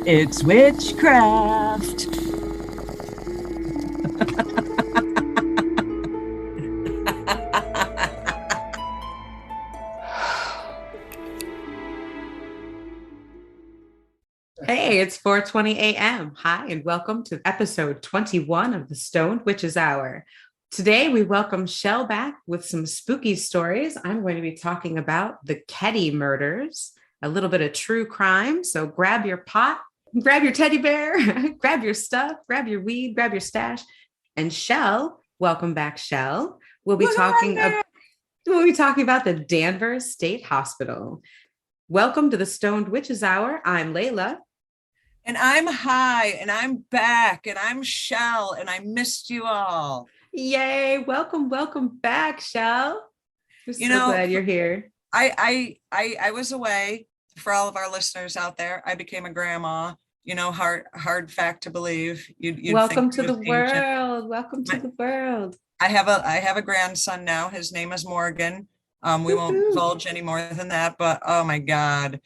It's witchcraft. Hey, it's 4:20 a.m. Hi, and welcome to episode 21 of the Stoned Witches Hour. Today, we welcome Shell back with some spooky stories. I'm going to be talking about the Keddie murders, a little bit of true crime. So grab your pot, grab your teddy bear, grab your stuff, grab your weed, grab your stash. And Shell, welcome back, Shell. We'll be talking about the Danvers State Hospital. Welcome to the Stoned Witches Hour. I'm Layla. And I'm High, and I'm back, and I'm Shell, and I missed you all. Yay! Welcome back, Shell. We're so glad you're here. I was away. For all of our listeners out there, I became a grandma. Hard fact to believe. You'd Welcome think to it the was ancient. world. Welcome to the world. I have a grandson now. His name is Morgan. We won't divulge any more than that, but oh my God,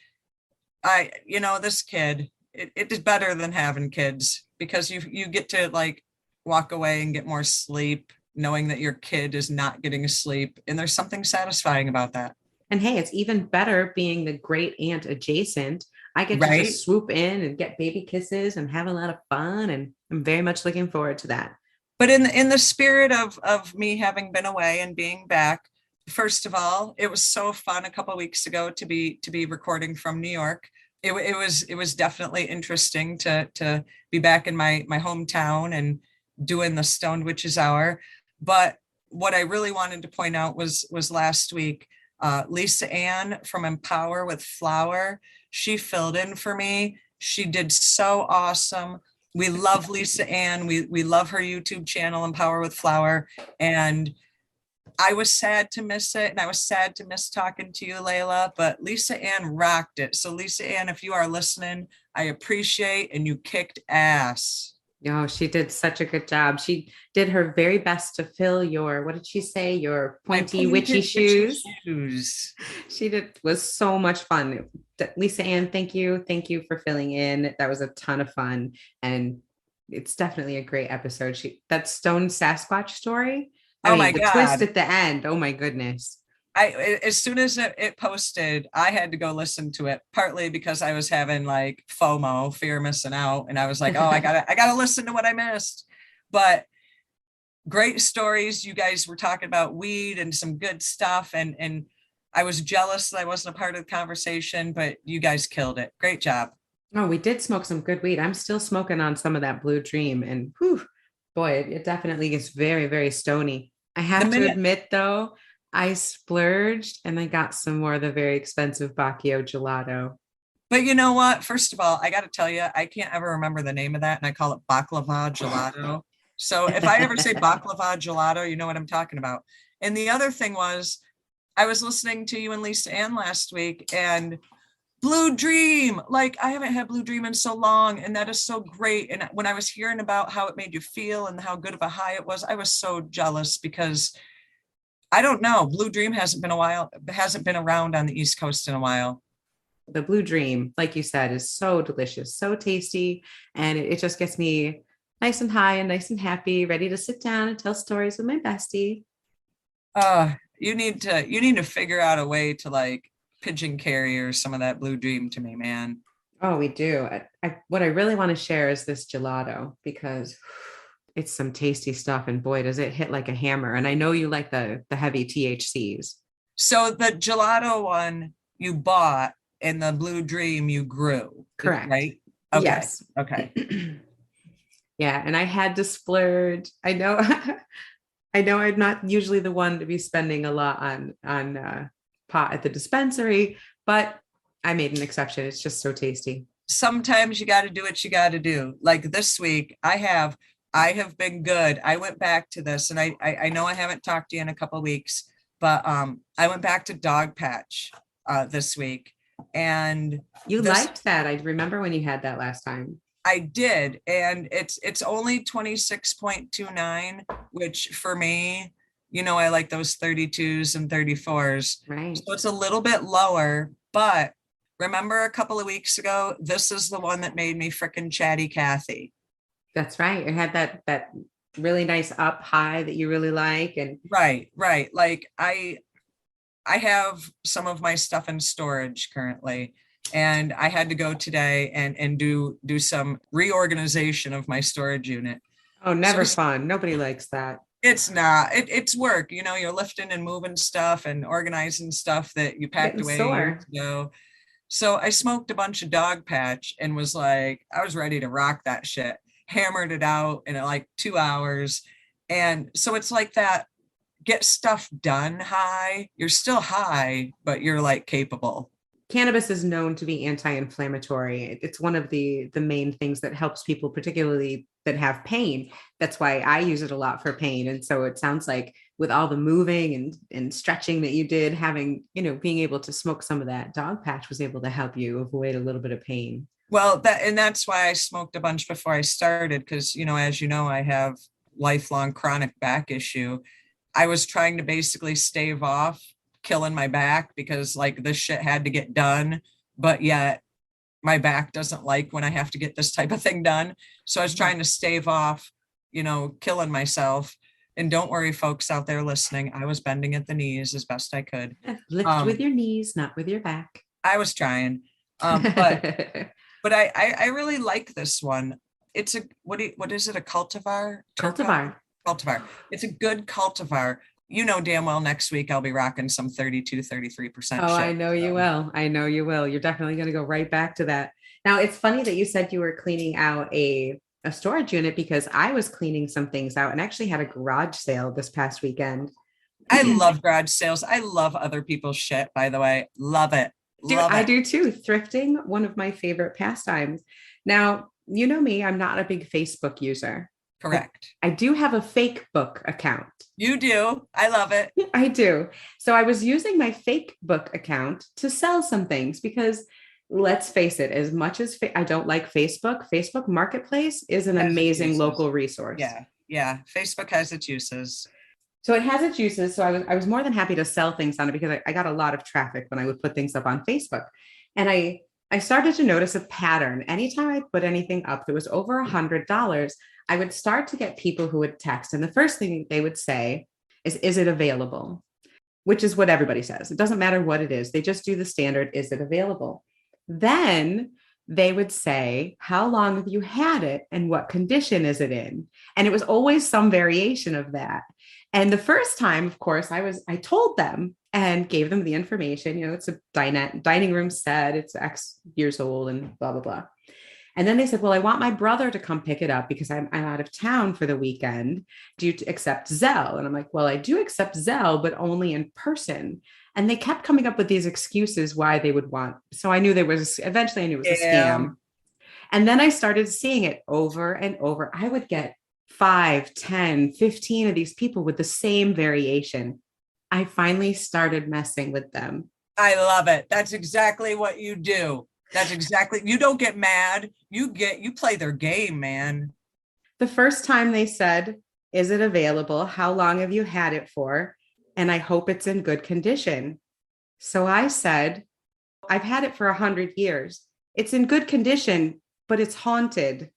this kid. It is better than having kids because you get to like walk away and get more sleep knowing that your kid is not getting sleep, and there's something satisfying about that. And hey, it's even better being the great aunt adjacent. I get to Right? just swoop in and get baby kisses and have a lot of fun, and I'm very much looking forward to that. But in the spirit of me having been away and being back, first of all, it was so fun a couple of weeks ago to be recording from New York. It was definitely interesting to be back in my hometown and doing the Stoned Witches Hour. But what I really wanted to point out was last week, Lisa Ann from Empower with Flower, she filled in for me. She did so awesome. We love Lisa Ann. We love her YouTube channel, Empower with Flower. And I was sad to miss it, and I was sad to miss talking to you, Layla, but Lisa Ann rocked it. So Lisa Ann, if you are listening, I appreciate, and you kicked ass. Oh, she did such a good job. She did her very best to fill your, what did she say? Your pointy witchy shoes. She did, was so much fun. Lisa Ann, thank you. Thank you for filling in. That was a ton of fun. And it's definitely a great episode. That Stone Sasquatch story. Oh my The God. twist at the end. Oh my goodness. As soon as it posted, I had to go listen to it, partly because I was having like FOMO, fear of missing out. And I was like, oh, I gotta listen to what I missed. But great stories. You guys were talking about weed and some good stuff. And I was jealous that I wasn't a part of the conversation, but you guys killed it. Great job. Oh, we did smoke some good weed. I'm still smoking on some of that Blue Dream. And whew, boy, it definitely gets very, very stony. I have to admit, though, I splurged and I got some more of the very expensive Bacchio gelato. But you know what? First of all, I got to tell you, I can't ever remember the name of that, and I call it baklava gelato. So if I ever say baklava gelato, you know what I'm talking about. And the other thing was, I was listening to you and Lisa Ann last week, and Blue Dream, like I haven't had Blue Dream in so long, and that is so great. And when I was hearing about how it made you feel and how good of a high it was, I was so jealous because I don't know, Blue Dream hasn't been around on the East Coast in a while. The Blue Dream, like you said, is so delicious, so tasty, and it just gets me nice and high and nice and happy, ready to sit down and tell stories with my bestie. You need to figure out a way to like pigeon carrier some of that Blue Dream to me, man. Oh, we do. What I really want to share is this gelato because it's some tasty stuff, and boy, does it hit like a hammer. And I know you like the heavy THCs. So the gelato one you bought and the Blue Dream you grew. Correct. Right? Okay. Yes. Okay. Yeah, and I had to splurge. I know I know I'm not usually the one to be spending a lot on pot at the dispensary, but I made an exception. It's just so tasty. Sometimes you got to do what you got to do. Like this week, I have been good. I went back to this, and I know I haven't talked to you in a couple of weeks, but I went back to Dog Patch this week, and you liked that. I remember when you had that last time. I did, and it's only 26.29, which for me, I like those 32s and 34s. Right. So it's a little bit lower, but remember a couple of weeks ago, this is the one that made me frickin' chatty Cathy. That's right. It had that really nice up high that you really like. And Right. Like I have some of my stuff in storage currently, and I had to go today and do some reorganization of my storage unit. oh, So never fun. Nobody likes that. it's not, it's work, you're lifting and moving stuff and organizing stuff that you packed Getting away sore. years ago. So I smoked a bunch of dog patch and was like, I was ready to rock that shit, hammered it out in like 2 hours. And so it's like that get stuff done high. You're still high, but you're like capable. Cannabis is known to be anti-inflammatory. It's one of the main things that helps people, particularly that have pain. That's why I use it a lot for pain. And so it sounds like with all the moving and stretching that you did, having, being able to smoke some of that dog patch was able to help you avoid a little bit of pain. Well, that's why I smoked a bunch before I started, because, as you know, I have lifelong chronic back issue. I was trying to basically stave off killing my back because like this shit had to get done, but yet my back doesn't like when I have to get this type of thing done. So I was trying to stave off, killing myself. And don't worry, folks out there listening, I was bending at the knees as best I could. Lift with your knees, not with your back. I was trying. But I really like this one. It's a, what is it? A cultivar? Cultivar. It's a good cultivar. Damn well next week I'll be rocking some 33%. Oh, shit, I know you will. I know you will. You're definitely going to go right back to that. Now, it's funny that you said you were cleaning out a storage unit, because I was cleaning some things out and actually had a garage sale this past weekend. I love garage sales. I love other people's shit, by the way. Love it. Dude, I do too. Thrifting, one of my favorite pastimes. Now, you know me, I'm not a big Facebook user. Correct. I do have a fake book account. You do. I love it. I do. So I was using my fake book account to sell some things because let's face it, as much as I don't like Facebook Marketplace is an amazing local resource. Yeah. Facebook has its uses. So it has its uses. So I was more than happy to sell things on it because I got a lot of traffic when I would put things up on Facebook. And I started to notice a pattern. Anytime I put anything up that was over $100, I would start to get people who would text. And the first thing they would say is it available? Which is what everybody says. It doesn't matter what it is. They just do the standard, is it available? Then they would say, how long have you had it and what condition is it in? And it was always some variation of that. And the first time, of course, I told them and gave them the information, it's a dining room set, it's X years old and blah, blah, blah. And then they said, well, I want my brother to come pick it up because I'm out of town for the weekend. Do you accept Zelle? And I'm like, well, I do accept Zelle, but only in person. And they kept coming up with these excuses why they would want. So I knew eventually I knew it was a scam. And then I started seeing it over and over. I would get 5, 10, 15 of these people with the same variation. I finally started messing with them. I love it. That's exactly what you do. You don't get mad. You play their game, man. The first time they said, is it available? How long have you had it for? And I hope it's in good condition. So I said, I've had it for 100 years. It's in good condition, but it's haunted.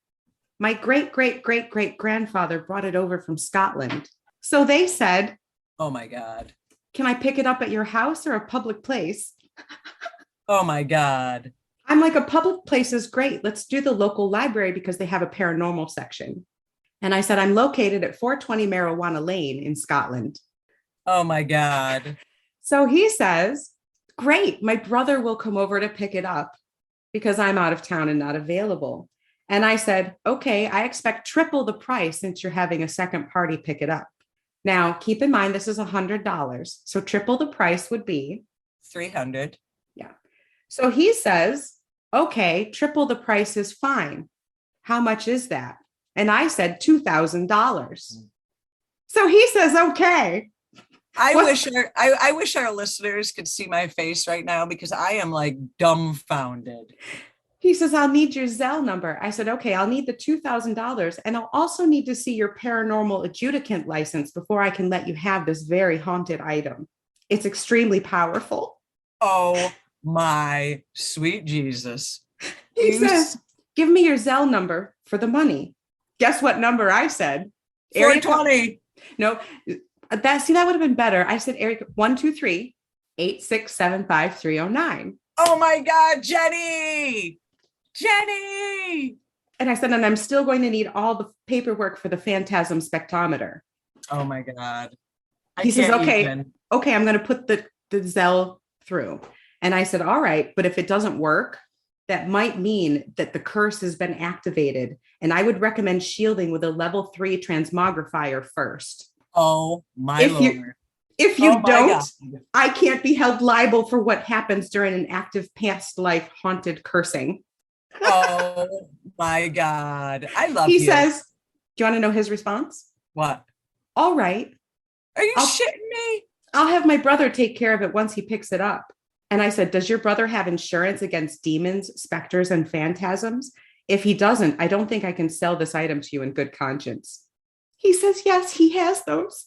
My great-great-great-great-grandfather brought it over from Scotland. So they said, oh my God. Can I pick it up at your house or a public place? Oh my God. I'm like, a public place is great. Let's do the local library because they have a paranormal section. And I said, I'm located at 420 Marijuana Lane in Scotland. Oh my God. So he says, great, my brother will come over to pick it up because I'm out of town and not available. And I said, okay, I expect triple the price since you're having a second party pick it up. Now, keep in mind, this is $100. So triple the price would be $300. Yeah. So he says, okay, triple the price is fine. How much is that? And I said $2,000. So he says, okay. I wish our listeners could see my face right now because I am like dumbfounded. He says, I'll need your Zelle number. I said, okay, I'll need the $2,000. And I'll also need to see your paranormal adjudicant license before I can let you have this very haunted item. It's extremely powerful. Oh My sweet Jesus. He says, give me your Zelle number for the money. Guess what number I said? 420. No, that would have been better. I said area 123-867-5309. Oh my God, Jenny. And I said, and I'm still going to need all the paperwork for the phantasm spectrometer. Oh my God. He says, okay, I'm going to put the Zelle through. And I said, all right, but if it doesn't work, that might mean that the curse has been activated. And I would recommend shielding with a level 3 transmogrifier first. Oh my Lord. If you don't, I can't be held liable for what happens during an active past life haunted cursing. Oh my God. I love you. He says, do you want to know his response? What? All right. Are you shitting me? I'll have my brother take care of it once he picks it up. And I said, does your brother have insurance against demons, specters, and phantasms? If he doesn't, I don't think I can sell this item to you in good conscience. He says, yes, he has those.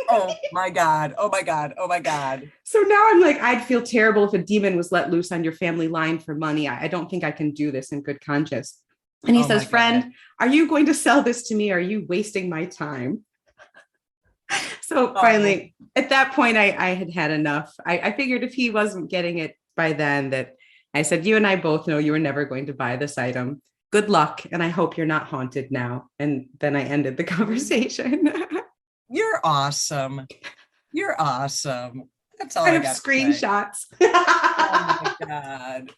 Oh my God. Oh my God. Oh my God. So now I'm like, I'd feel terrible if a demon was let loose on your family line for money. I don't think I can do this in good conscience. And he says, friend, are you going to sell this to me? Or are you wasting my time? So finally, at that point, I had enough. I figured if he wasn't getting it by then, that I said, you and I both know you were never going to buy this item. Good luck. And I hope you're not haunted now. And then I ended the conversation. You're awesome. You're awesome. That's all I have screenshots. Oh my God.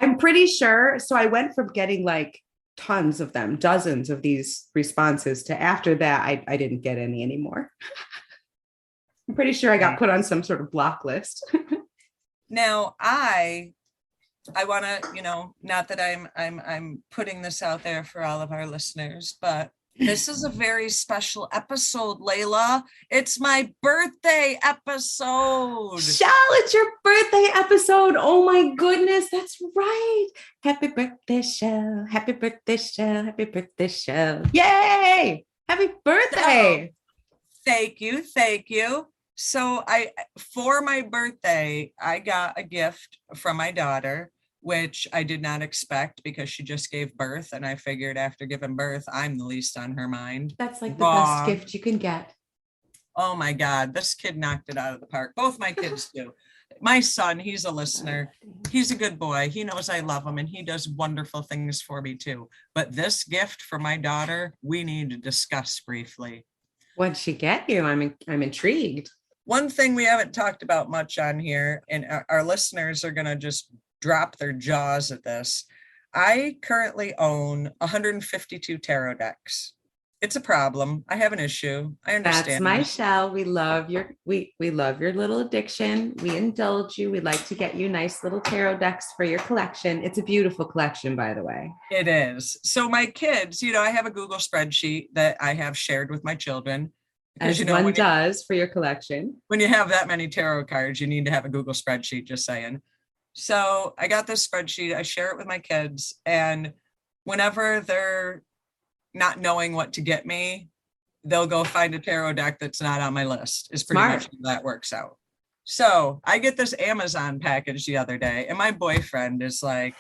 I'm pretty sure. So I went from getting like tons of them, dozens of these responses to after that, I didn't get any anymore. I'm pretty sure I got put on some sort of block list. Now I want to, not that I'm putting this out there for all of our listeners, but this is a very special episode, Layla. It's my birthday episode. Shell, it's your birthday episode. Oh my goodness, that's right. Happy birthday, Shell. Happy birthday, Shell. Happy birthday, Shell. Yay! Happy birthday. Thank you. So for my birthday, I got a gift from my daughter, which I did not expect because she just gave birth. And I figured after giving birth, I'm the least on her mind. That's like the best gift you can get. Oh my God, this kid knocked it out of the park. Both my kids do. My son, he's a listener. He's a good boy. He knows I love him and he does wonderful things for me too. But this gift for my daughter, we need to discuss briefly. What'd she get you? I'm intrigued. One thing we haven't talked about much on here, and our listeners are going to just drop their jaws at this. I currently own 152 tarot decks. It's a problem. I have an issue. I understand. That's my Shell. We love your little addiction. We indulge you. We like to get you nice little tarot decks for your collection. It's a beautiful collection, by the way. It is. So my kids, I have a Google spreadsheet that I have shared with my children. Because, as one does for your collection. When you have that many tarot cards, you need to have a Google spreadsheet, just saying. So I got this spreadsheet, I share it with my kids, and whenever they're not knowing what to get me, they'll go find a tarot deck that's not on my list. Is pretty much how that works out. So I get this Amazon package the other day, and my boyfriend is like,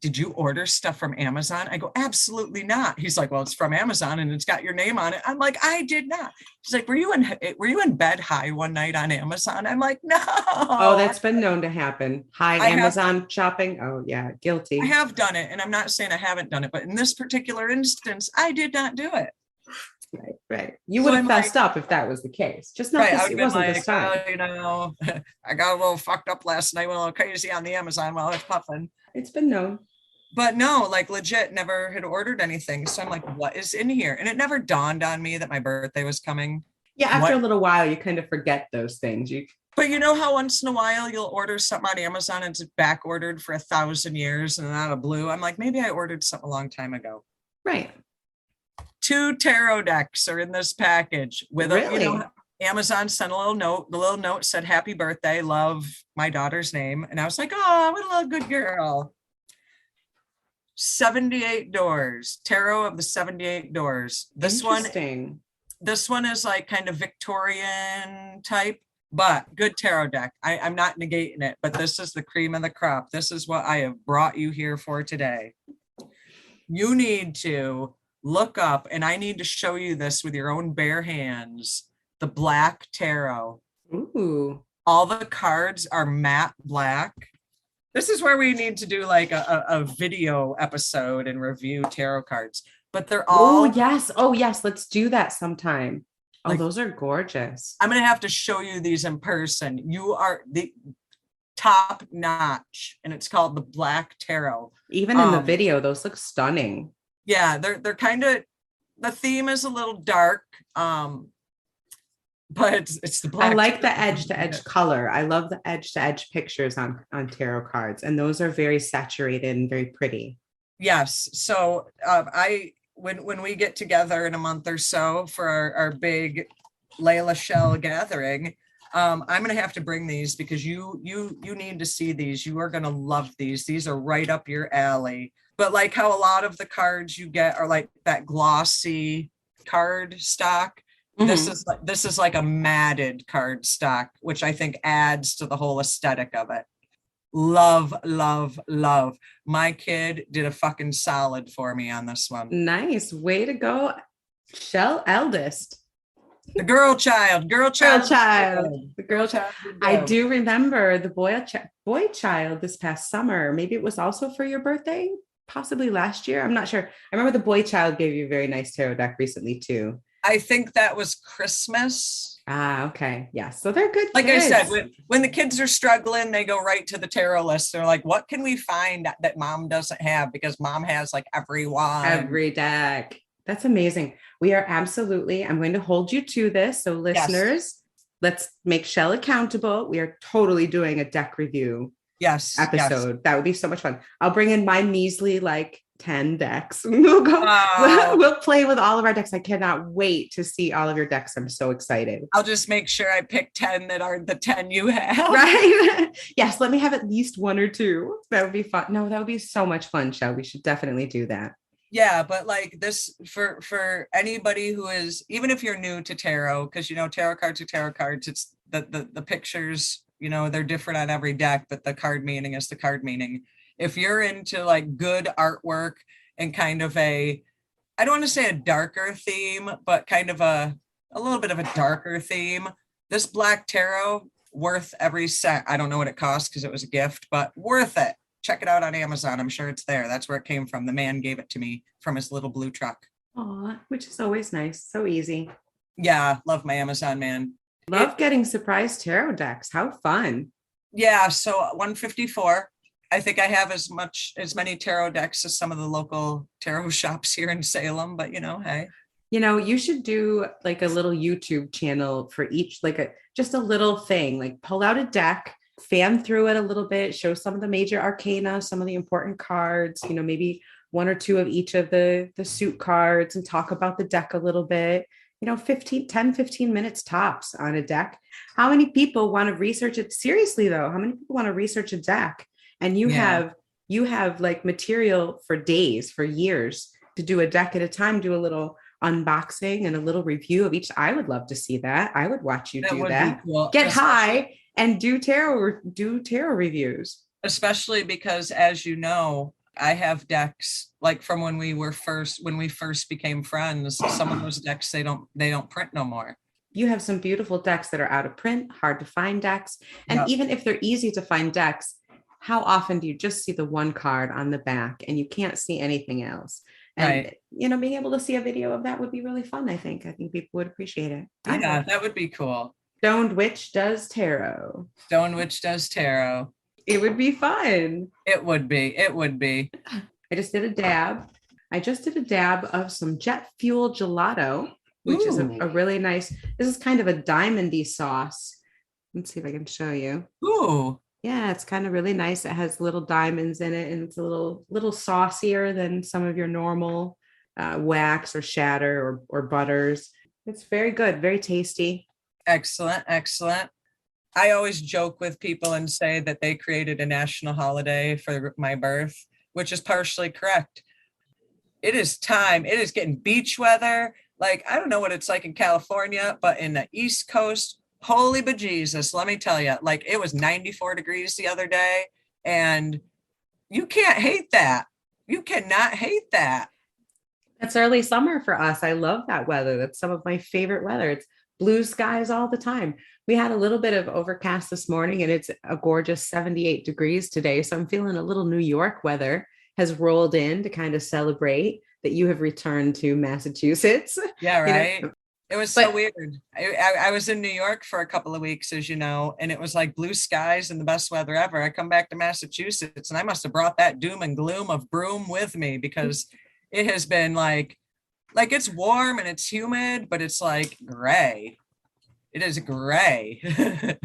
did you order stuff from Amazon? I go, absolutely not. He's like, well, it's from Amazon and it's got your name on it. I'm like, I did not. He's like, were you in bed high one night on Amazon? I'm like, no. Oh, that's been known to happen. Amazon shopping. Oh yeah. Guilty. I have done it. And I'm not saying I haven't done it, but in this particular instance, I did not do it. Right. You would have fessed up if that was the case. Just not this, it wasn't this time. I got a little fucked up last night, a little crazy on the Amazon while I was puffing. It's been known. But no, like legit never had ordered anything. So I'm like, what is in here? And it never dawned on me that my birthday was coming. Yeah, after a little while, you kind of forget those things. But you know how once in a while you'll order something on Amazon and it's back ordered for 1,000 years and out of blue. I'm like, maybe I ordered something a long time ago. Right. 2 tarot decks are in this package with Amazon sent a little note. The little note said, happy birthday, love, my daughter's name. And I was like, oh, what a little good girl. 78 doors, tarot of the 78 doors. This one is like kind of Victorian type but good tarot deck. I'm not negating it, but this is the cream of the crop. This is what I have brought you here for today. You need to look up, and I need to show you this with your own bare hands, the Black Tarot. Ooh. All the cards are matte black. This is where we need to do like a video episode and review tarot cards, but they're all. Oh yes, let's do that sometime. Oh, like, those are gorgeous. I'm going to have to show you these in person. You are the top notch, and it's called the Black Tarot. Even in the video, those look stunning. Yeah, they're kind of, the theme is a little dark, but it's the black. I like the edge to edge color. I love the edge to edge pictures on tarot cards, and those are very saturated and very pretty. Yes. So when we get together in a month or so for our big Layla Shell gathering, I'm gonna have to bring these because you need to see these. You are gonna love these. These are right up your alley. But like how a lot of the cards you get are like that glossy card stock. Mm-hmm. This is like a matted card stock, which I think adds to the whole aesthetic of it. Love, love, love. My kid did a fucking solid for me on this one. Nice. Way to go, Shell eldest. The girl child. The girl child. I do remember the boy child this past summer. Maybe it was also for your birthday, possibly last year. I'm not sure. I remember the boy child gave you a very nice tarot deck recently too. I think that was Christmas. Ah, okay. Yeah. So they're good. Like kids. I said, when the kids are struggling, they go right to the tarot list. They're like, what can we find that mom doesn't have? Because mom has like every deck. That's amazing. We are absolutely, I'm going to hold you to this. So listeners, let's make Shell accountable. We are totally doing a deck review episode. That would be so much fun. I'll bring in my measly 10 decks. We'll play with all of our decks. I cannot wait to see all of your decks. I'm so excited. I'll just make sure I pick 10 that aren't the 10 you have. Right? Yes, let me have at least one or two. That would be fun. No, that would be so much fun, Shell. We should definitely do that. Yeah, but like this for anybody who is, even if you're new to tarot, because tarot cards are tarot cards, it's the pictures, they're different on every deck, but the card meaning is the card meaning. If you're into like good artwork and kind of I don't want to say a darker theme, but kind of a little bit of a darker theme, this Black Tarot, worth every cent. I don't know what it cost because it was a gift, but worth it. Check it out on Amazon. I'm sure it's there. That's where it came from. The man gave it to me from his little blue truck. Aw, which is always nice. So easy. Yeah, love my Amazon man. Love getting surprise tarot decks. How fun. Yeah, so 154. I think I have as many tarot decks as some of the local tarot shops here in Salem, but hey. You should do like a little YouTube channel for each, just a little thing, pull out a deck, fan through it a little bit, show some of the major arcana, some of the important cards, maybe one or two of each of the suit cards, and talk about the deck a little bit, 15 minutes tops on a deck. How many people want to research it seriously though? How many people want to research a deck? And you have material for days, for years to do a deck at a time, do a little unboxing and a little review of each. I would love to see that. I would watch you do that. Cool. Get high and do tarot reviews. Especially because, as you know, I have decks from when we first became friends. Some of those decks they don't print no more. You have some beautiful decks that are out of print, hard to find decks, and even if they're easy to find decks, how often do you just see the one card on the back and you can't see anything else? And, being able to see a video of that would be really fun. I think people would appreciate it. Yeah, that would be cool. Stoned Witch Does Tarot. It would be fun. It would be. I just did a dab of some jet fuel gelato, which is a really nice, this is kind of a diamondy sauce. Let's see if I can show you. Ooh. Yeah, it's kind of really nice. It has little diamonds in it, and it's a little saucier than some of your normal wax or shatter or butters. It's very good, very tasty. Excellent. I always joke with people and say that they created a national holiday for my birth, which is partially correct. It is time. It is getting beach weather. I don't know what it's like in California, but in the East Coast, Holy bejesus, let me tell you, like it was 94 degrees the other day, and you can't hate that. You cannot hate that. It's early summer for us. I love that weather. That's some of my favorite weather. It's blue skies all the time. We had a little bit of overcast this morning and it's a gorgeous 78 degrees today. So I'm feeling a little New York weather has rolled in to kind of celebrate that you have returned to Massachusetts. Yeah, right. You know, It was so but weird. I was in New York for a couple of weeks, as you know, and it was like blue skies and the best weather ever. I come back to Massachusetts and I must have brought that doom and gloom of Broome with me because it has been like it's warm and it's humid, but it's like gray. It is gray. yep,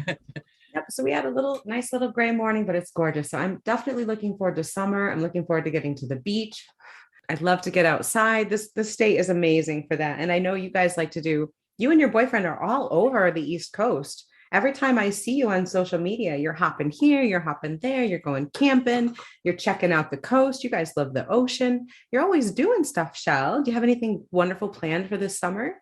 so we had a nice little gray morning, but it's gorgeous. So I'm definitely looking forward to summer. I'm looking forward to getting to the beach. I'd love to get outside. This state is amazing for that. And I know you guys like to do, you and your boyfriend are all over the East Coast. Every time I see you on social media, you're hopping here, you're hopping there, you're going camping, you're checking out the coast. You guys love the ocean. You're always doing stuff, Shell. Do you have anything wonderful planned for this summer?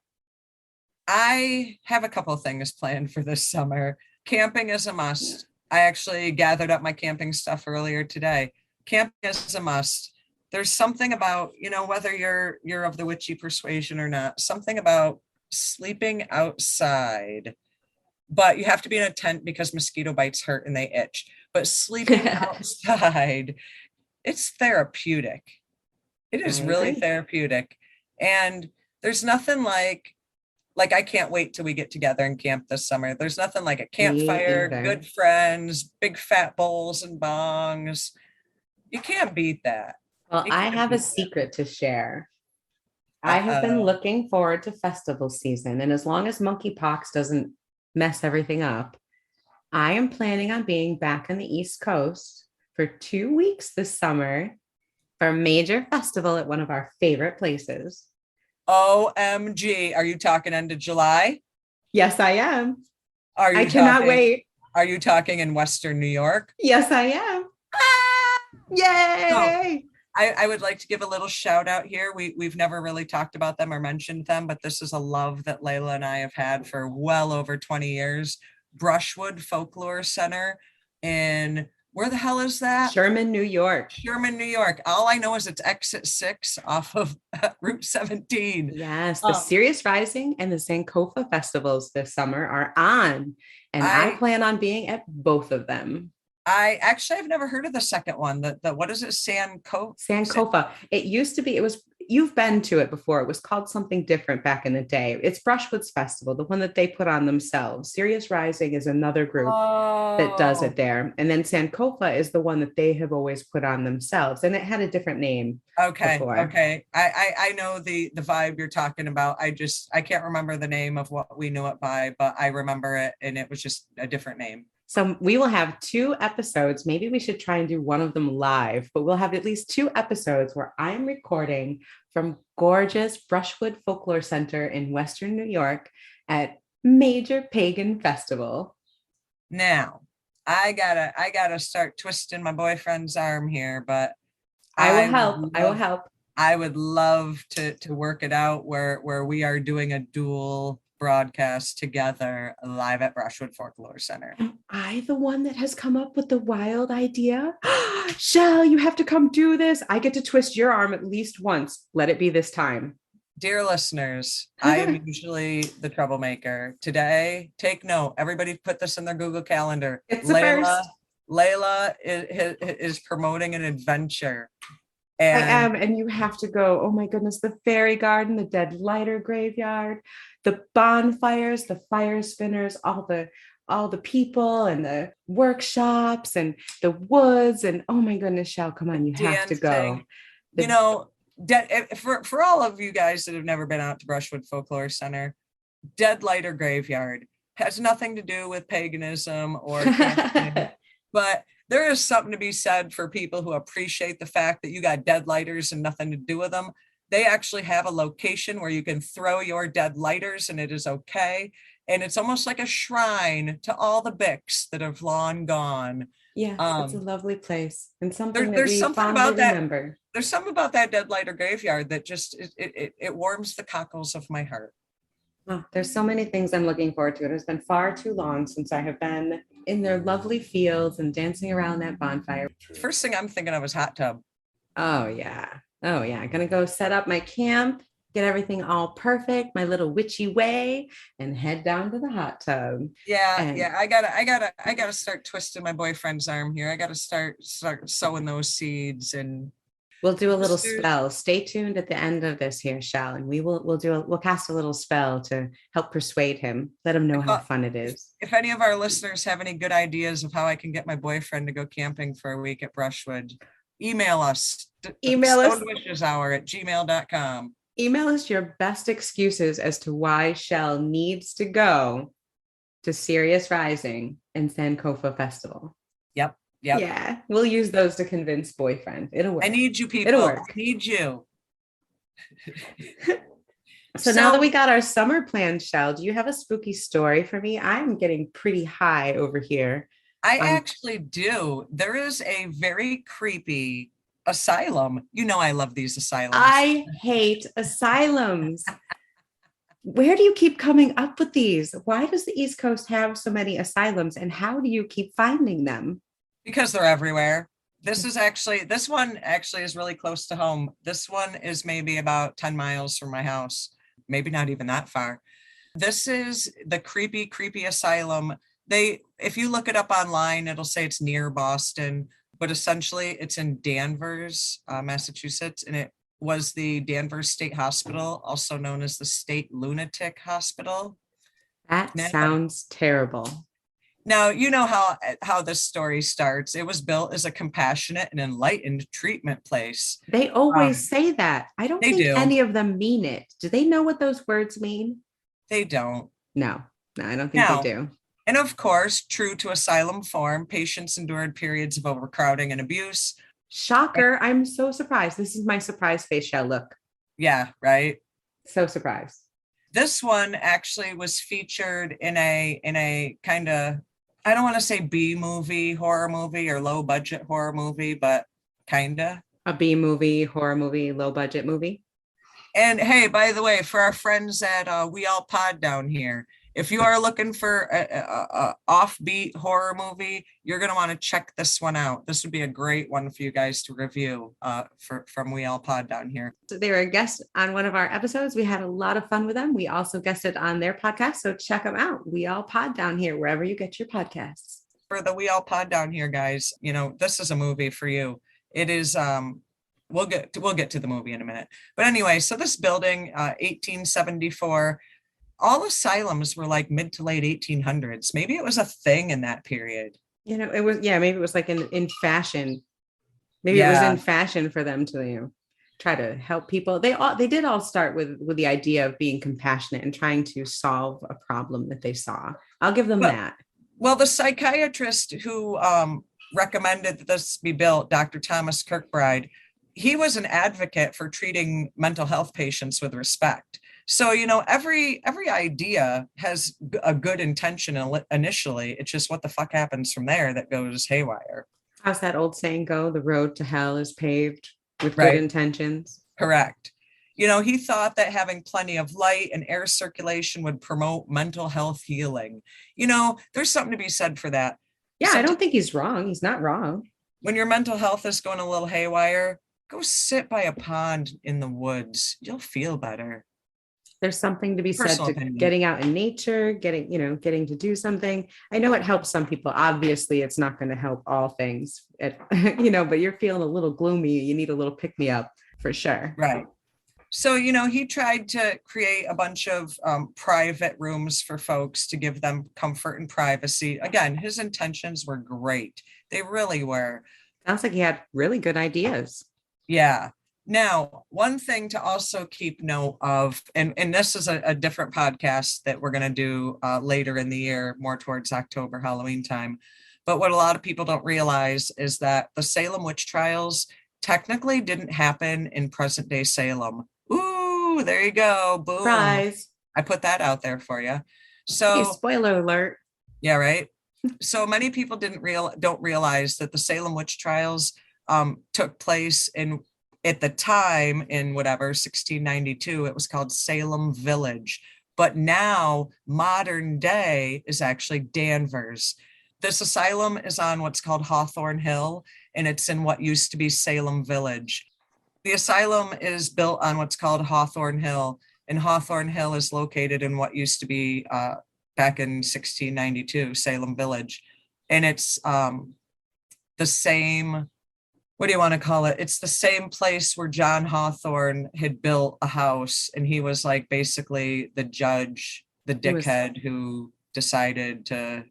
I have a couple of things planned for this summer. Camping is a must. I actually gathered up my camping stuff earlier today. Camping is a must. There's something about, whether you're of the witchy persuasion or not, something about sleeping outside, but you have to be in a tent because mosquito bites hurt and they itch. But sleeping outside, it's therapeutic. It is really therapeutic. And there's nothing like I can't wait till we get together and camp this summer. There's nothing like a campfire, good friends, big fat bowls and bongs. You can't beat that. Well, I have a secret to share. I have been looking forward to festival season, and as long as monkeypox doesn't mess everything up, I am planning on being back on the East Coast for 2 weeks this summer for a major festival at one of our favorite places. OMG. Are you talking end of July? Yes, I am. I cannot wait. Are you talking in Western New York? Yes, I am. Yay! So, I would like to give a little shout out here. We've never really talked about them or mentioned them, but this is a love that Layla and I have had for well over 20 years. Brushwood Folklore Center in, where the hell is that? Sherman, New York. Sherman, New York. All I know is it's exit 6 off of Route 17. Yes, the Sirius Rising and the Sankofa festivals this summer are on, and I plan on being at both of them. I've never heard of the second one. The what is it? Sankofa. It used to be, you've been to it before. It was called something different back in the day. It's Brushwood's festival, the one that they put on themselves. Sirius Rising is another group that does it there. And then Sankofa is the one that they have always put on themselves. And it had a different name. Okay. Before. Okay. I know the vibe you're talking about. I can't remember the name of what we knew it by, but I remember it and it was just a different name. So we will have 2 episodes. Maybe we should try and do one of them live, but we'll have at least 2 episodes where I'm recording from gorgeous Brushwood Folklore Center in Western New York at major pagan festival. Now, I gotta start twisting my boyfriend's arm here, but I will help. I would love to work it out where we are doing a dual broadcast together live at Brushwood Folklore Center. Am I the one that has come up with the wild idea? Shell, you have to come do this. I get to twist your arm at least once. Let it be this time. Dear listeners, I am usually the troublemaker. Today, take note. Everybody put this in their Google Calendar. It's the first. Layla is promoting an adventure. And I am, and you have to go. Oh my goodness, the fairy garden, the dead lighter graveyard, the bonfires, the fire spinners, all the people and the workshops and the woods. And oh my goodness, Shell, come on, you have to go. For all of you guys that have never been out to Brushwood Folklore Center, dead lighter graveyard has nothing to do with paganism or but there is something to be said for people who appreciate the fact that you got dead lighters and nothing to do with them. They actually have a location where you can throw your dead lighters and it is okay. And it's almost like a shrine to all the Bicks that have long gone. Yeah, it's a lovely place and something there's something about that. Remember. There's something about that dead lighter graveyard that just it warms the cockles of my heart. Oh, there's so many things I'm looking forward to. It has been far too long since I have been in their lovely fields and dancing around that bonfire. First thing I'm thinking of is hot tub. Oh, yeah. Oh, yeah. I'm going to go set up my camp, get everything all perfect, my little witchy way, and head down to the hot tub. And Yeah. I gotta start twisting my boyfriend's arm here. I gotta start sowing those seeds and we'll do a little listeners, spell. Stay tuned at the end of this here, Shell, and we'll cast a little spell to help persuade him. Let him know how fun it is. if any of our listeners have any good ideas of how I can get my boyfriend to go camping for a week at Brushwood, email us. Email us. stonewisheshour@gmail.com. Email us your best excuses as to why Shell needs to go to Sirius Rising and Sankofa Festival. Yep. Yeah, we'll use those to convince boyfriend. It'll work. I need you people. It'll work. I need you. So now that we got our summer plans, Shell, do you have a spooky story for me? I'm getting pretty high over here. I actually do. There is a very creepy asylum. You know, I love these asylums. I hate asylums. Where do you keep coming up with these? Why does the East Coast have so many asylums, and how do you keep finding them? Because they're everywhere. This one actually is really close to home. This one is maybe about 10 miles from my house. Maybe not even that far. This is the creepy asylum. If you look it up online, it'll say it's near Boston, but essentially it's in Danvers, Massachusetts, and it was the Danvers State Hospital, also known as the State Lunatic Hospital. That sounds terrible. Now, you know how this story starts. It was built as a compassionate and enlightened treatment place. They always say that. I don't think any of them mean it. Do they know what those words mean? They don't. No, I don't think they do. And of course, true to asylum form, patients endured periods of overcrowding and abuse. Shocker. I'm so surprised. This is my surprise face, Shell. Look. Yeah, right. So surprised. This one actually was featured in a kind of, I don't want to say B movie, horror movie, or low budget horror movie, but kind of. A B movie, horror movie, low budget movie. And hey, by the way, for our friends at We All Pod down here, if you are looking for a offbeat horror movie, you're going to want to check this one out. This would be a great one for you guys to review from We All Pod down here. So they were a guest on one of our episodes. We had a lot of fun with them. We also guested on their podcast. So check them out. We All Pod down here, wherever you get your podcasts. For the We All Pod down here, guys, you know, this is a movie for you. It is, we'll get to the movie in a minute. But anyway, so this building, 1874, all asylums were like mid to late 1800s. Maybe it was a thing in that period. You know, it was, maybe it was like in fashion. Maybe it was in fashion for them to, try to help people. They did all start with the idea of being compassionate and trying to solve a problem that they saw. I'll give them that. Well, the psychiatrist who recommended that this be built, Dr. Thomas Kirkbride, he was an advocate for treating mental health patients with respect. So, you know, every idea has a good intention initially. It's just what the fuck happens from there that goes haywire. How's that old saying go? The road to hell is paved with good intentions. Correct. You know, he thought that having plenty of light and air circulation would promote mental health healing. You know, there's something to be said for that. Yeah, I don't think he's wrong. He's not wrong. When your mental health is going a little haywire, go sit by a pond in the woods. You'll feel better. There's something to be said to getting out in nature, getting to do something. I know it helps some people. Obviously, it's not going to help all things, but you're feeling a little gloomy. You need a little pick me up for sure. Right. So, you know, he tried to create a bunch of private rooms for folks to give them comfort and privacy. Again, his intentions were great. They really were. Sounds like he had really good ideas. Yeah. Now, one thing to also keep note of, and this is a different podcast that we're going to do later in the year, more towards October, Halloween time. But what a lot of people don't realize is that the Salem witch trials technically didn't happen in present day Salem. Ooh, there you go. Boom. Surprise. I put that out there for you. So, hey, spoiler alert. Yeah, right. So many people don't realize that the Salem witch trials took place at the time in 1692. It was called Salem Village, But now modern day is actually Danvers. This asylum is on what's called Hawthorne Hill, and it's in what used to be Salem Village. The asylum is built on what's called Hawthorne Hill, and Hawthorne Hill is located in what used to be back in 1692 Salem Village. And it's the same, what do you want to call it? It's the same place where John Hawthorne had built a house, and he was like basically the judge, the dickhead who decided to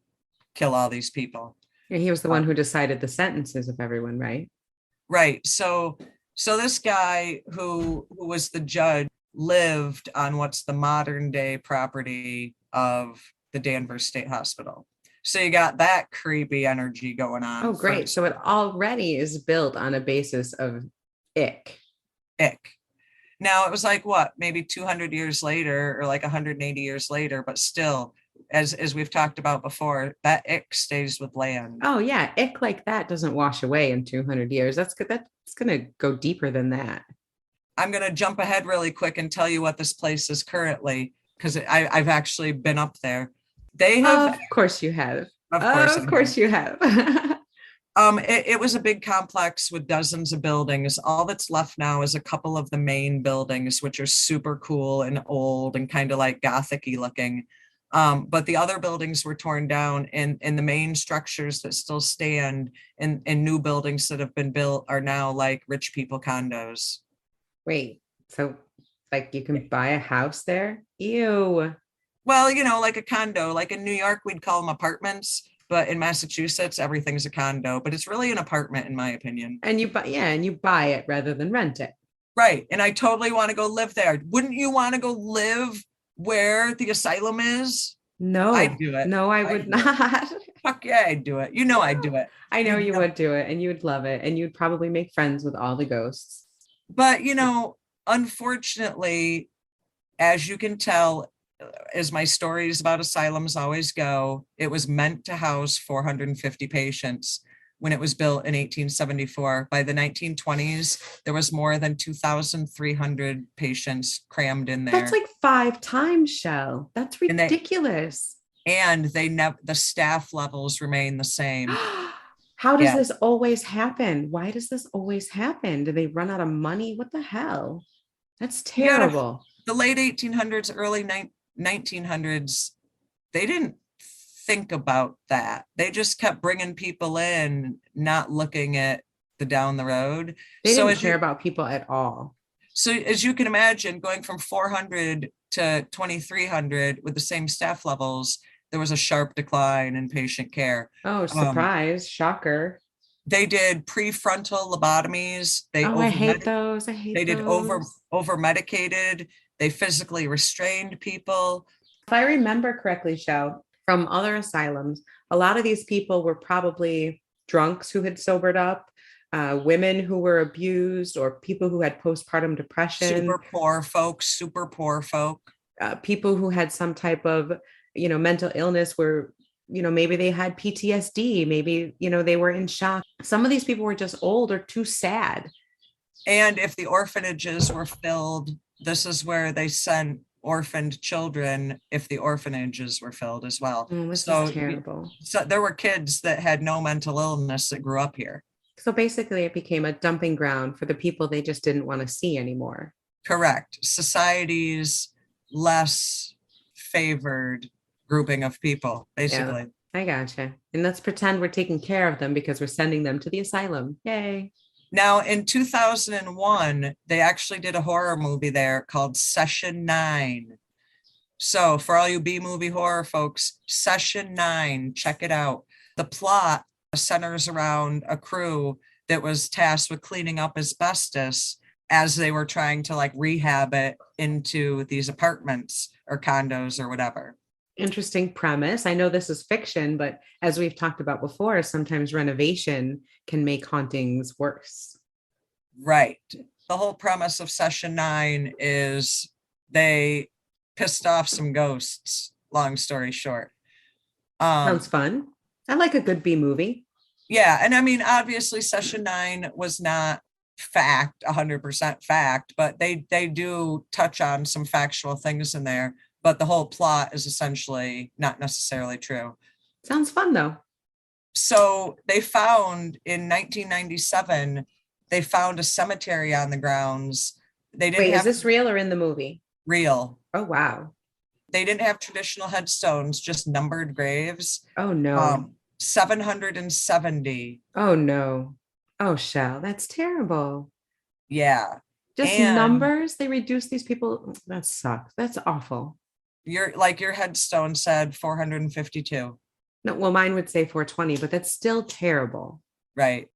kill all these people. And he was the one who decided the sentences of everyone, right? Right. So this guy who was the judge lived on what's the modern day property of the Danvers State Hospital. So you got that creepy energy going on. Oh, great. First. So it already is built on a basis of ick. Now it was like what, maybe 200 years later or like 180 years later, but still, as we've talked about before, that ick stays with land. Oh yeah, ick like that doesn't wash away in 200 years. That's good. That's going to go deeper than that. I'm going to jump ahead really quick and tell you what this place is currently, because I've actually been up there. They have. Of course you have. Of course you have. It was a big complex with dozens of buildings. All that's left now is a couple of the main buildings, which are super cool and old and kind of like Gothic-y looking. But the other buildings were torn down, and the main structures that still stand and new buildings that have been built are now like rich people condos. Wait, so like you can buy a house there? Ew. Well, like a condo, like in New York, we'd call them apartments, but in Massachusetts, everything's a condo, but it's really an apartment in my opinion. And you buy it rather than rent it. Right. And I totally want to go live there. Wouldn't you want to go live where the asylum is? No, I'd do it. No, I would not. Fuck yeah, I'd do it. I'd do it. I know you would do it, and you would love it, and you'd probably make friends with all the ghosts. But, unfortunately, as you can tell, as my stories about asylums always go, it was meant to house 450 patients when it was built in 1874. By the 1920s, there was more than 2,300 patients crammed in there. That's like 5 times, Shell. That's ridiculous. And the staff levels remain the same. How does this always happen? Why does this always happen? Do they run out of money? What the hell? That's terrible. The late 1800s, early 1900s, they didn't think about that. They just kept bringing people in, not looking at the down the road. They didn't care about people at all. So as you can imagine, going from 400 to 2,300 with the same staff levels, there was a sharp decline in patient care. Oh, surprise, shocker. They did prefrontal lobotomies. I hate those. They did over medicated. They physically restrained people. If I remember correctly, Shell, from other asylums, a lot of these people were probably drunks who had sobered up, women who were abused, or people who had postpartum depression. Super poor folk. People who had some type of, mental illness where, maybe they had PTSD, maybe, they were in shock. Some of these people were just old or too sad. And if the orphanages were filled, this is where they sent orphaned children if the orphanages were filled as well. This is terrible. So there were kids that had no mental illness that grew up here. So basically it became a dumping ground for the people they just didn't want to see anymore. Correct. Society's less favored grouping of people, basically. Yeah, I gotcha. And let's pretend we're taking care of them because we're sending them to the asylum. Yay. Now, in 2001, they actually did a horror movie there called Session 9. So for all you B-movie horror folks, Session 9, check it out. The plot centers around a crew that was tasked with cleaning up asbestos as they were trying to like rehab it into these apartments or condos or whatever. Interesting premise. I know this is fiction, but as we've talked about before, sometimes renovation can make hauntings worse. Right. The whole premise of Session 9 is they pissed off some ghosts, long story short. Sounds fun. I like a good B movie. Yeah. And I mean, obviously Session 9 was not 100% fact, but they do touch on some factual things in there. but the whole plot is essentially not necessarily true. Sounds fun though. So they found in 1997, they found a cemetery on the grounds. They didn't Wait, is have this real or in the movie? real. Oh, wow. They didn't have traditional headstones, just numbered graves. Oh, no. 770. Oh, no. Oh, Shell, that's terrible. Yeah. Just And numbers. They reduce these people. That sucks. That's awful. your headstone said 452. No, well, mine would say 420, but that's still terrible. Right.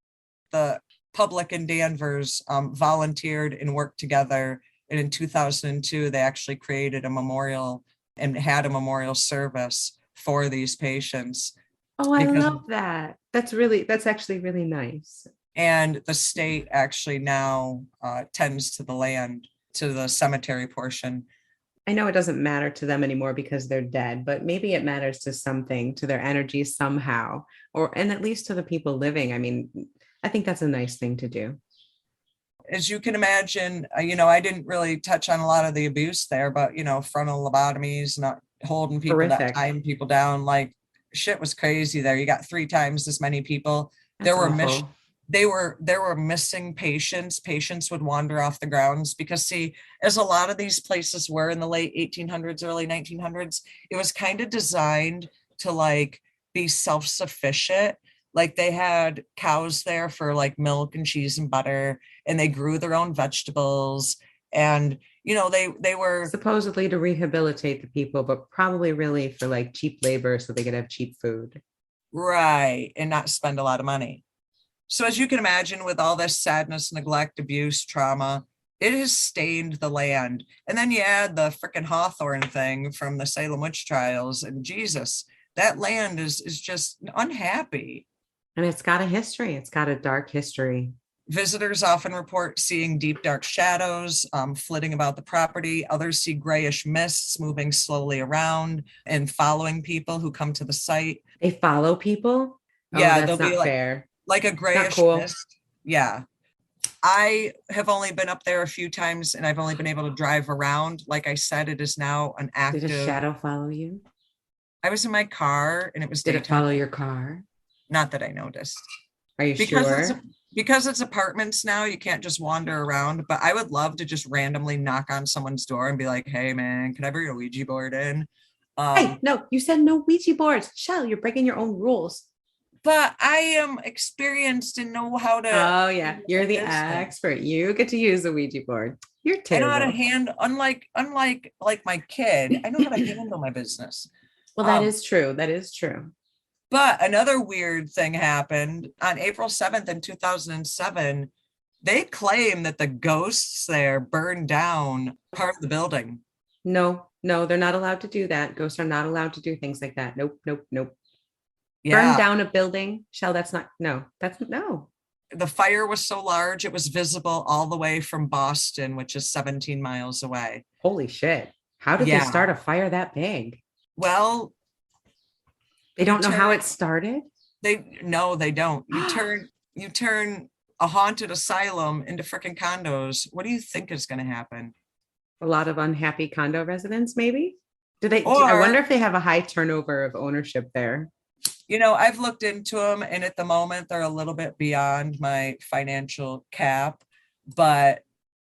The public in Danvers volunteered and worked together. And in 2002, they actually created a memorial and had a memorial service for these patients. Oh, I Because love that. That's actually really nice. and the state actually now tends to the land, to the cemetery portion. I know it doesn't matter to them anymore because they're dead, but maybe it matters to something, to their energy somehow, and at least to the people living. I mean, I think that's a nice thing to do. As you can imagine, I didn't really touch on a lot of the abuse there, but frontal lobotomies, not holding people down, Horrific. tying people down, like shit was crazy there. You got 3 times as many people. That's There were awful. there were missing patients. Patients would wander off the grounds because, see, as a lot of these places were in the late 1800s, early 1900s, it was kind of designed to like be self-sufficient. Like they had cows there for like milk and cheese and butter, and they grew their own vegetables. And they were Supposedly to rehabilitate the people, but probably really for like cheap labor so they could have cheap food. right and not spend a lot of money. So as you can imagine, with all this sadness, neglect, abuse, trauma, it has stained the land. And then you add the freaking Hawthorne thing from the Salem witch trials, and Jesus, that land is just unhappy. And it's got a history. It's got a dark history. Visitors often report seeing deep, dark shadows flitting about the property. Others see grayish mists moving slowly around and following people who come to the site. They follow people. Oh, Yeah, that's they'll be not fair. like a Not grayish cool. mist. Yeah. I have only been up there a few times and I've only been able to drive around. Like I said, it is now an Did a active. shadow follow you? I was in my car and it was Did it daytime. follow your car? Not that I noticed. Are you Because sure? it's apartments now, you can't just wander around. But I would love to just randomly knock on someone's door and be like, "Hey, man, can I bring a Ouija board in?" Hey, no, you said no Ouija boards. Shell, you're breaking your own rules. But I am experienced and know how to. Oh, yeah. You're the expert. You get to use the Ouija board. You're I know how to terrible. unlike like my kid. I know how to handle my business. Well, that is true. That is true. But another weird thing happened on April 7th in 2007. They claim that the ghosts there burned down part of the building. No, no, they're not allowed to do that. Ghosts are not allowed to do things like that. Nope, nope, nope. Burn Yeah. down a building. Shell, that's not, no, that's no. The fire was so large, it was visible all the way from Boston, which is 17 miles away. Holy shit. How did they Yeah. start a fire that big? Well, They don't know how it started? no, they don't. You turn a haunted asylum into freaking condos. What do you think is going to happen? A lot of unhappy condo residents, maybe? I Or, wonder if they have a high turnover of ownership there. I've looked into them, and at the moment they're a little bit beyond my financial cap, but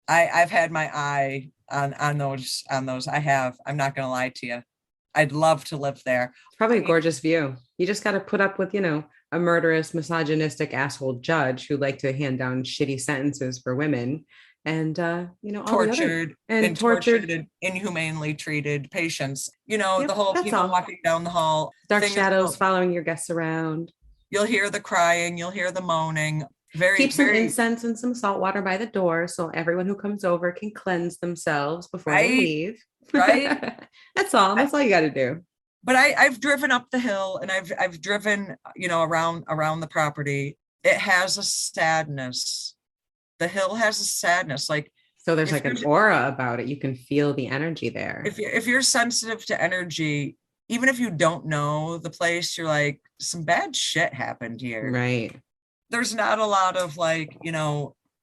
I've had my eye on those. I have. I'm not going to lie to you. I'd love to live there. It's probably I a mean, gorgeous view. You just got to put up with, a murderous, misogynistic asshole judge who like to hand down shitty sentences for women and, all the other tortured and and tortured tortured. and inhumanely treated patients. The Yep, whole that's people all. walking down the hall. Dark Thing is, shadows following your guests around. you'll hear the crying, you'll hear the moaning. Very, Keep some very incense and some salt water by the door so everyone who comes over can cleanse themselves before they right, leave. right. That's all. That's all you got to do. But I've driven up the hill and I've driven, around the property. It has a sadness. The hill has a sadness. Like So there's if like an you're aura about it. You can feel the energy there. if you're sensitive to energy, even if you don't know the place, you're like, some bad shit happened here. Right. There's not a lot of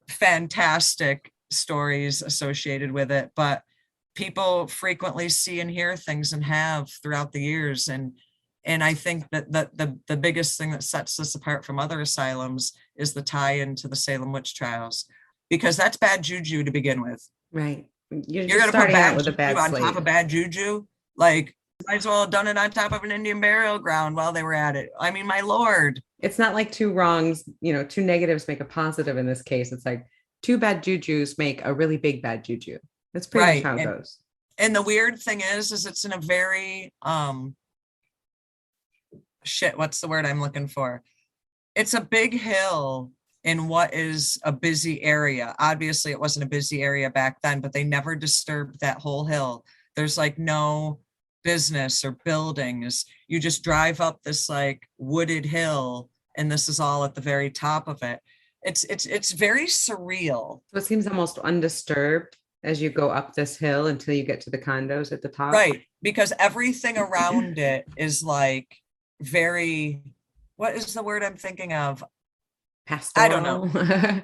fantastic stories associated with it, but people frequently see and hear things and have throughout the years. And I think that the biggest thing that sets this apart from other asylums is the tie into the Salem witch trials, because that's bad juju to begin with. Right. You're You're just going to put starting out bad with a juju bad on top slate. of bad juju. Like, might as well have done it on top of an Indian burial ground while they were at it. I mean, my Lord. It's not like two wrongs, two negatives make a positive in this case. It's like two bad jujus make a really big bad juju. That's pretty much Right. how it goes. And the weird thing is it's in a very, what's the word I'm looking for? It's a big hill in what is a busy area. Obviously, it wasn't a busy area back then, but they never disturbed that whole hill. There's like no business or buildings. You just drive up this like wooded hill, and this is all at the very top of it. It's very surreal. So it seems almost undisturbed as you go up this hill until you get to the condos at the top. Right, because everything around it is like very, what is the word I'm thinking of? Pastoral. I don't know.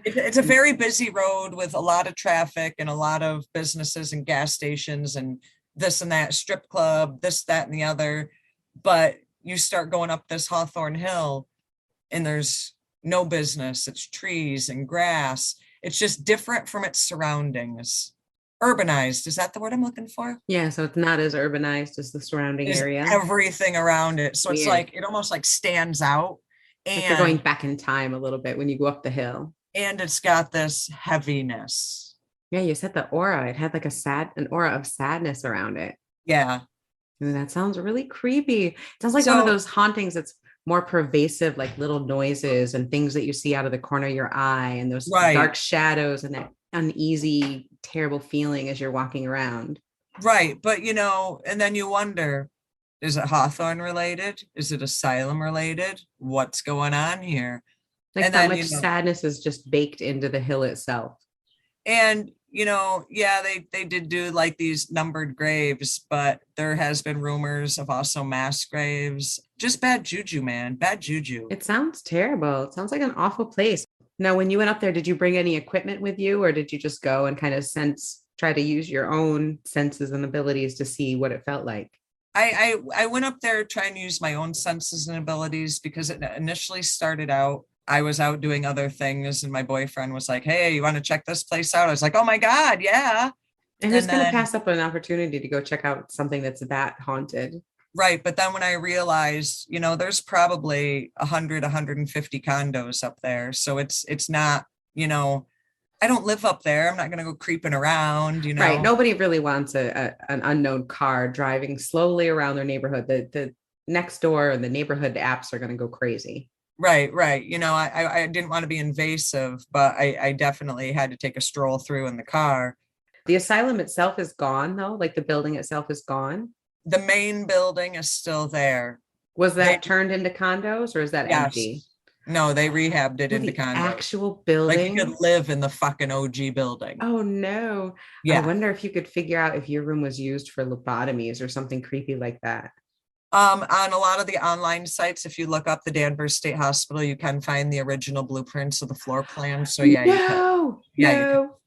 It's a very busy road with a lot of traffic and a lot of businesses and gas stations and this and that, strip club, this, that, and the other. But you start going up this Hawthorne Hill and there's no business. It's trees and grass. It's just different from its surroundings. Urbanized, is that the word I'm looking for? Yeah, so it's not as urbanized as the surrounding area. Everything around it. So Weird. It's like, it almost like stands out. And like you're going back in time a little bit when you go up the hill. And it's got this heaviness. Yeah, you said the aura. It had like an aura of sadness around it. Yeah. And that sounds really creepy. It sounds like one of those hauntings that's more pervasive, like little noises and things that you see out of the corner of your eye and those dark shadows and that uneasy, terrible feeling as you're walking around. Right. But, and then you wonder, is it Hawthorne related? Is it asylum related? What's going on here? Like and that then, much sadness is just baked into the hill itself. And, yeah, they did do like these numbered graves, but there has been rumors of also mass graves. Just bad juju, man. Bad juju. It sounds terrible. It sounds like an awful place. Now, when you went up there, did you bring any equipment with you, or did you just go and kind of try to use your own senses and abilities to see what it felt like? I went up there trying to use my own senses and abilities because it initially started out, I was out doing other things and my boyfriend was like, hey, you want to check this place out? I was like, oh my God, yeah. And who's going to pass up an opportunity to go check out something that's that haunted? Right. But then when I realized, there's probably 150 condos up there. So it's not, I don't live up there. I'm not going to go creeping around, Right. Nobody really wants an unknown car driving slowly around their neighborhood. The next door and the neighborhood apps are going to go crazy. Right. I didn't want to be invasive, but I definitely had to take a stroll through in the car. The asylum itself is gone, though? Like the building itself is gone? The main building is still there. Was that turned into condos or is that empty? No, they rehabbed it into condos. Actual building? Like you could live in the fucking OG building. Oh, no. Yeah. I wonder if you could figure out if your room was used for lobotomies or something creepy like that. On a lot of the online sites, if you look up the Danvers State Hospital, you can find the original blueprints of the floor plan. So yeah.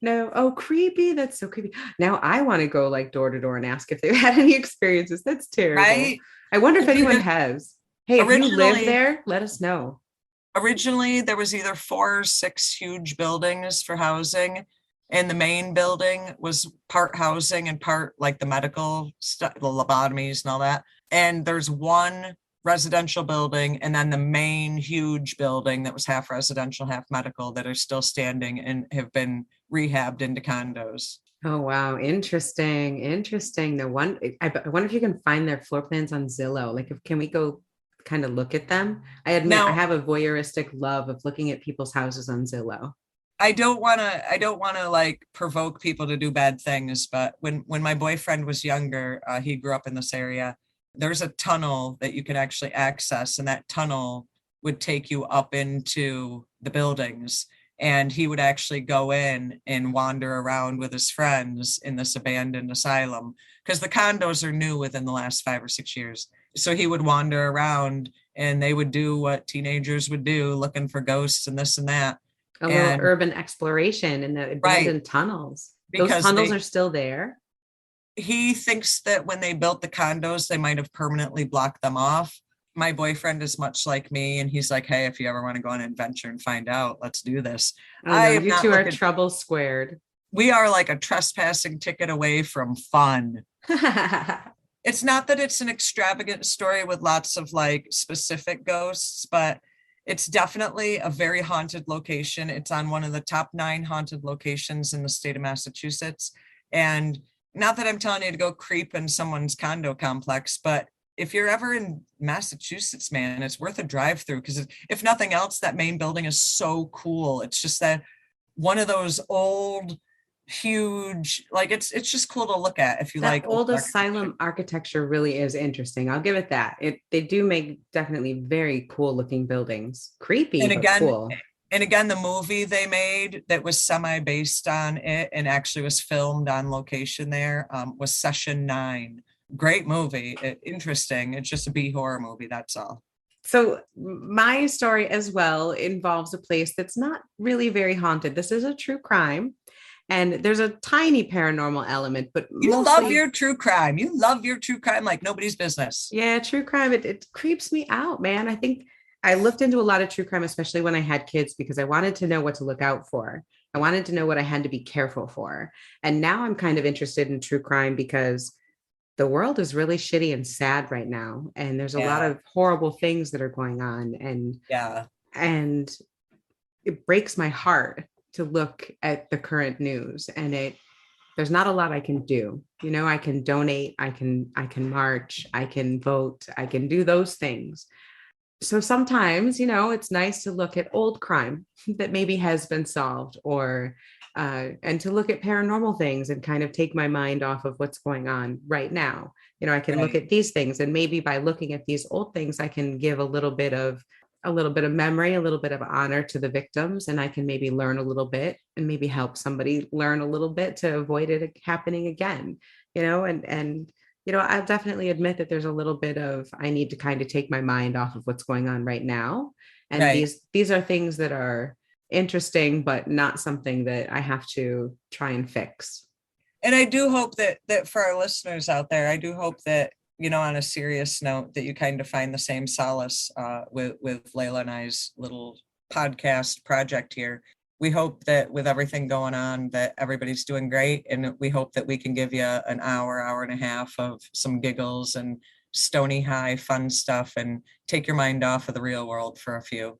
No. Oh, creepy. That's so creepy. Now I want to go like door to door and ask if they've had any experiences. That's terrible. Right? I wonder if anyone has. Hey, if you live there, let us know. Originally, there was either 4 or 6 huge buildings for housing. And the main building was part housing and part like the medical stuff, the lobotomies and all that. And there's one residential building and then the main huge building that was half residential, half medical that are still standing and have been rehabbed into condos. Oh, wow. Interesting. I wonder if you can find their floor plans on Zillow. Like, can we go kind of look at them? I admit I have a voyeuristic love of looking at people's houses on Zillow. I don't want to like provoke people to do bad things, but when my boyfriend was younger, he grew up in this area. There's a tunnel that you can actually access, and that tunnel would take you up into the buildings, and he would actually go in and wander around with his friends in this abandoned asylum because the condos are new within the last 5 or 6 years. So he would wander around and they would do what teenagers would do, looking for ghosts and this and that. A little urban exploration in the abandoned tunnels. Those tunnels are still there. he thinks that when they built the condos, they might have permanently blocked them off. My boyfriend is much like me, and he's like, hey, if you ever want to go on an adventure and find out, let's do this. Oh I no, am you not two are looking, trouble squared. we are like a trespassing ticket away from fun. It's not that it's an extravagant story with lots of like specific ghosts, but it's definitely a very haunted location. It's on one of the top 9 haunted locations in the state of Massachusetts. And not that I'm telling you to go creep in someone's condo complex, but if you're ever in Massachusetts, man, it's worth a drive through, because if nothing else, that main building is so cool. It's just that one of those old, huge, like it's just cool to look at if you That like old old architecture. asylum architecture really is interesting. I'll give it that. They do make definitely very cool looking buildings. Creepy, And but again, cool. the movie they made that was semi based on it and actually was filmed on location there, was Session 9. Great movie. Interesting. It's just a B horror movie. That's all. So my story as well involves a place that's not really very haunted. This is a true crime. And there's a tiny paranormal element, but You love mostly, your true crime. You love your true crime like nobody's business. yeah, true crime. It creeps me out, man. I think I looked into a lot of true crime, especially when I had kids, because I wanted to know what to look out for. I wanted to know what I had to be careful for. And now I'm kind of interested in true crime because the world is really shitty and sad right now. And there's a lot Yeah. of horrible things that are going on. Yeah. And it breaks my heart to look at the current news, and there's not a lot I can do. I can donate, I can march, I can vote, I can do those things. So sometimes, it's nice to look at old crime that maybe has been solved, or and to look at paranormal things and kind of take my mind off of what's going on right now. I can look Right. at these things, and maybe by looking at these old things, I can give a little bit of memory, a little bit of honor to the victims, and I can maybe learn a little bit and maybe help somebody learn a little bit to avoid it happening again. I'll definitely admit that there's a little bit of I need to kind of take my mind off of what's going on right now. And Right. these are things that are interesting, but not something that I have to try and fix. And I do hope that for our listeners out there, I do hope that, on a serious note, that you kind of find the same solace with Layla and I's little podcast project here. We hope that with everything going on, that everybody's doing great, and we hope that we can give you an hour and a half of some giggles and stony high fun stuff, and take your mind off of the real world for a few.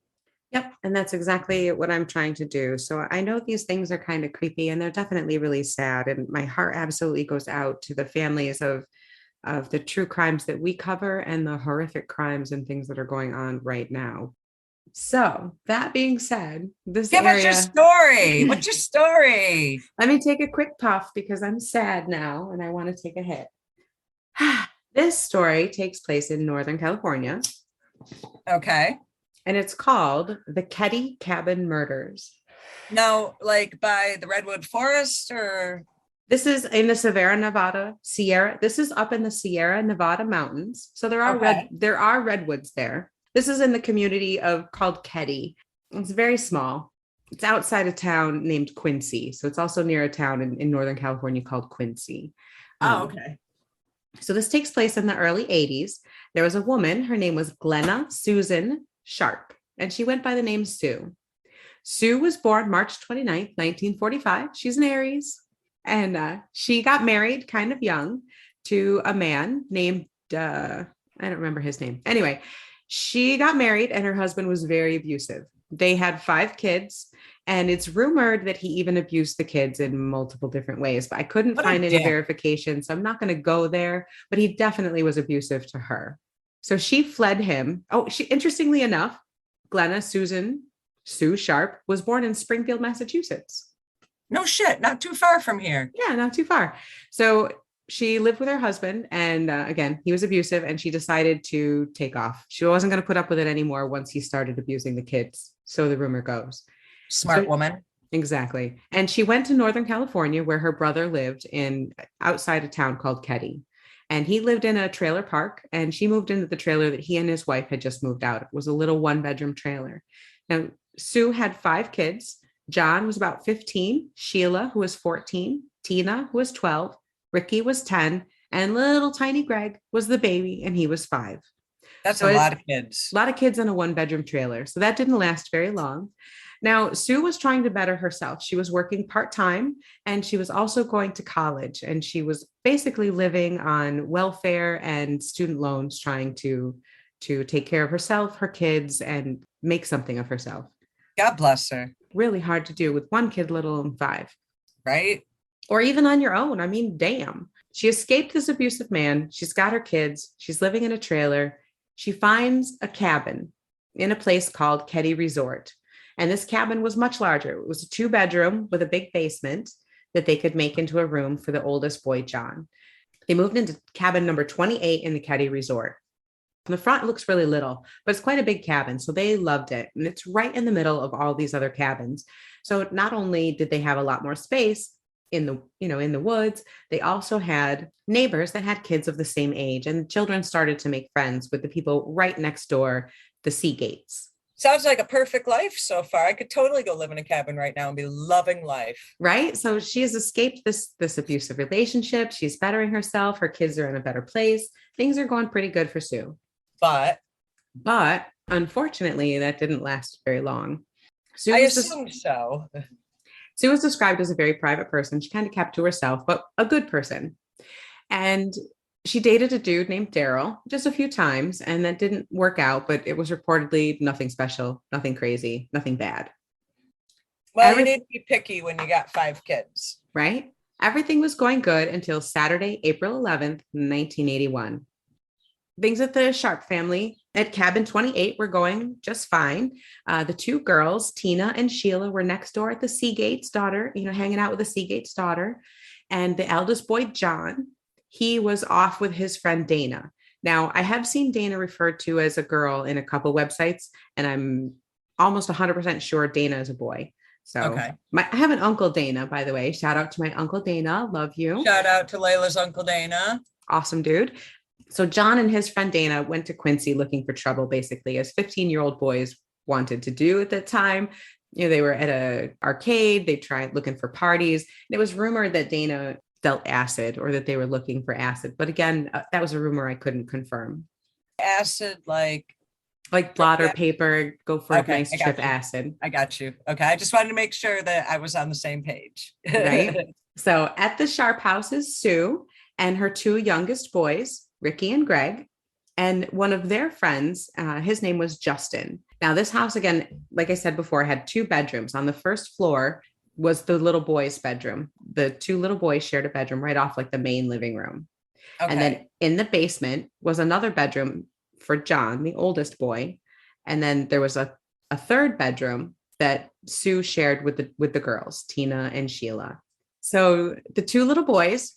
Yep. And that's exactly what I'm trying to do. So I know these things are kind of creepy and they're definitely really sad. And my heart absolutely goes out to the families of the true crimes that we cover and the horrific crimes and things that are going on right now. So that being said, this Give us your area, story. What's your story? let me take a quick puff because I'm sad now and I want to take a hit. This story takes place in Northern California. Okay. And it's called The Keddie Cabin Murders. Now, like by the Redwood Forest, or? This is in the Sierra. This is up in the Sierra Nevada mountains. So Okay. there are redwoods there. This is in the community called Keddie. It's very small. It's outside a town named Quincy. So it's also near a town in Northern California called Quincy. Oh, okay. So this takes place in the early 80s. There was a woman, her name was Glenna Susan Sharp, and she went by the name Sue. Sue was born March 29th, 1945. She's an Aries. And she got married kind of young to a man named, I don't remember his name. Anyway, she got married and her husband was very abusive. They had 5 kids, and it's rumored that he even abused the kids in multiple different ways, but I couldn't What a find any dick. verification. So I'm not going to go there, but he definitely was abusive to her. So she fled him. Oh, interestingly enough, Glenna Sue Sharp was born in Springfield, Massachusetts. No shit, not too far from here. Yeah, not too far. So she lived with her husband, and again, he was abusive, and she decided to take off. She wasn't going to put up with it anymore once he started abusing the kids. So the rumor goes. Smart So woman. exactly. And she went to Northern California where her brother lived outside a town called Keddie. And he lived in a trailer park, and she moved into the trailer that he and his wife had just moved out. It was a little 1-bedroom trailer. Now, Sue had 5 kids. John was about 15, Sheila, who was 14, Tina, who was 12, Ricky was 10, and little tiny Greg was the baby, and he was 5. That's So a a lot of kids. lot of kids in a 1-bedroom trailer. So that didn't last very long. Now, Sue was trying to better herself. She was working part-time and she was also going to college, and she was basically living on welfare and student loans, trying to take care of herself, her kids, and make something of herself. God bless her. Really hard to do with one kid, let alone 5. Right? Or even on your own. I mean, damn. She escaped this abusive man. She's got her kids. She's living in a trailer. She finds a cabin in a place called Keddie Resort. And this cabin was much larger. It was a 2-bedroom with a big basement that they could make into a room for the oldest boy, John. They moved into cabin number 28 in the Keddie Resort. From the front, it looks really little, but it's quite a big cabin. So they loved it. And it's right in the middle of all these other cabins. So not only did they have a lot more space in the woods, they also had neighbors that had kids of the same age. And children started to make friends with the people right next door, the Seagates. Sounds like a perfect life so far. I could totally go live in a cabin right now and be loving life. Right. So she has escaped this abusive relationship. She's bettering herself. Her kids are in a better place. Things are going pretty good for Sue. But unfortunately, that didn't last very long. I assume so. Sue was described as a very private person. She kind of kept to herself, but a good person. And she dated a dude named Daryl just a few times, and that didn't work out, but it was reportedly nothing special, nothing crazy, nothing bad. Well, you need to be picky when you got 5 kids. Right? Everything was going good until Saturday, April 11th, 1981. Things at the Sharp family at cabin 28 were going just fine. The 2 girls, Tina and Sheila, were next door at the Seagate's daughter, hanging out with the Seagate's daughter. And the eldest boy, John, he was off with his friend Dana. Now, I have seen Dana referred to as a girl in a couple websites, and I'm almost 100% sure Dana is a boy. So okay. I have an uncle Dana, by the way. Shout out to my uncle Dana. Love you. Shout out to Layla's uncle Dana. Awesome dude. So John and his friend Dana went to Quincy looking for trouble, basically, as 15-year-old boys wanted to do at that time. They were at an arcade. They tried looking for parties. And it was rumored that Dana dealt acid, or that they were looking for acid. But again, that was a rumor I couldn't confirm. Acid, like blotter paper, go for okay, a nice trip acid. I got you. Okay. I just wanted to make sure that I was on the same page. Right. So at the Sharp house is Sue and her 2 youngest boys, Ricky and Greg, and one of their friends, his name was Justin. Now, this house, again, like I said before, had 2 bedrooms. On the first floor was the little boy's bedroom. The 2 little boys shared a bedroom right off the main living room. Okay. And then in the basement was another bedroom for John, the oldest boy. And then there was a 3rd bedroom that Sue shared with the girls, Tina and Sheila. So the 2 little boys,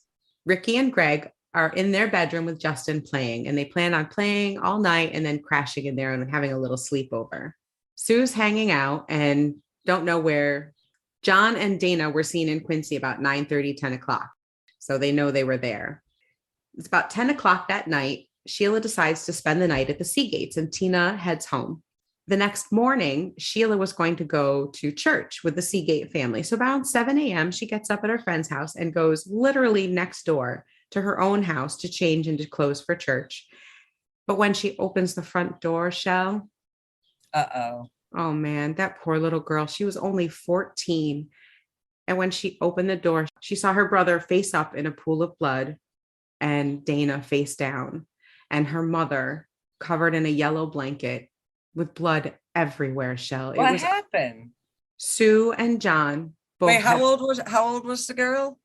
Ricky and Greg, are in their bedroom with Justin playing, and they plan on playing all night and then crashing in there and having a little sleepover. Sue's hanging out and don't know where. John and Dana were seen in Quincy about 9:30, 10 o'clock. So they know they were there. It's about 10 o'clock that night. Sheila decides to spend the night at the Seagates, and Tina heads home. The next morning, Sheila was going to go to church with the Seagate family. So around 7 a.m., she gets up at her friend's house and goes literally next door to her own house to change into clothes for church. But when she opens the front door, Shell. Oh man, that poor little girl. She was only 14. And when she opened the door, she saw her brother face up in a pool of blood and Dana face down, and her mother covered in a yellow blanket with blood everywhere, Shell. What happened? Sue and John both. Wait, how old was the girl?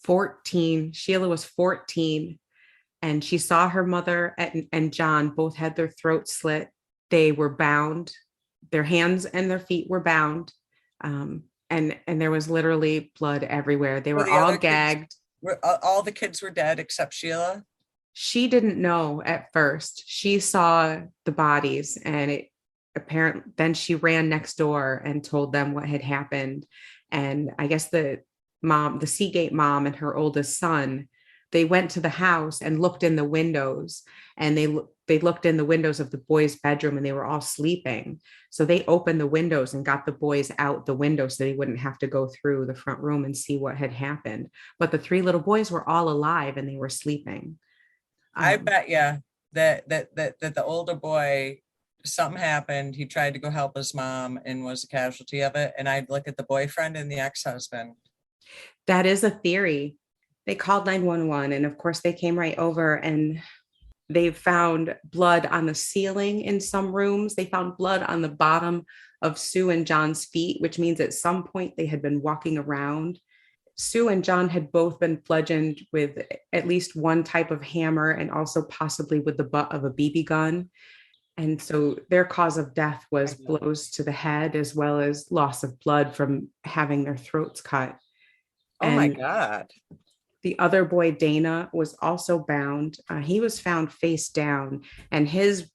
14. Sheila was 14, and she saw her mother and John both had their throats slit. They were bound. Their hands and their feet were bound. And there was literally blood everywhere. They were all gagged. All the kids were dead except Sheila? She didn't know at first. She saw the bodies, and then she ran next door and told them what had happened. And I guess the Seagate mom and her oldest son they went to the house and looked in the windows, and they looked in the windows of the boys' bedroom, and they were all sleeping. So they opened the windows and got the boys out the window so they wouldn't have to go through the front room and see what had happened. But the three little boys were all alive and they were sleeping. I bet you that the older boy, something happened. He tried to go help his mom and was a casualty of it. And I'd look at the boyfriend and the ex-husband. That is a theory. They called 911, and of course they came right over, and they found blood on the ceiling in some rooms. They found blood on the bottom of Sue and John's feet, which means at some point they had been walking around. Sue and John had both been bludgeoned with at least one type of hammer, and also possibly with the butt of a BB gun. And so their cause of death was blows to the head, as well as loss of blood from having their throats cut. Oh my God. The other boy, Dana, was also bound. He was found face down, and his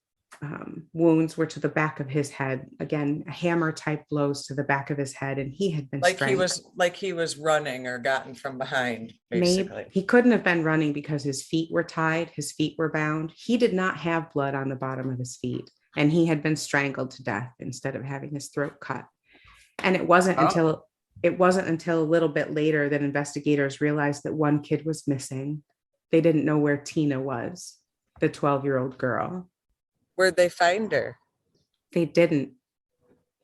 wounds were to the back of his head. Again, hammer type blows to the back of his head, and he had been strangled. He was running or gotten from behind, basically. Maybe he couldn't have been running because his feet were tied, his feet were bound. He did not have blood on the bottom of his feet, and he had been strangled to death instead of having his throat cut. And it wasn't until a little bit later that investigators realized that one kid was missing. They didn't know where Tina was, the 12-year-old girl. Where'd they find her? They didn't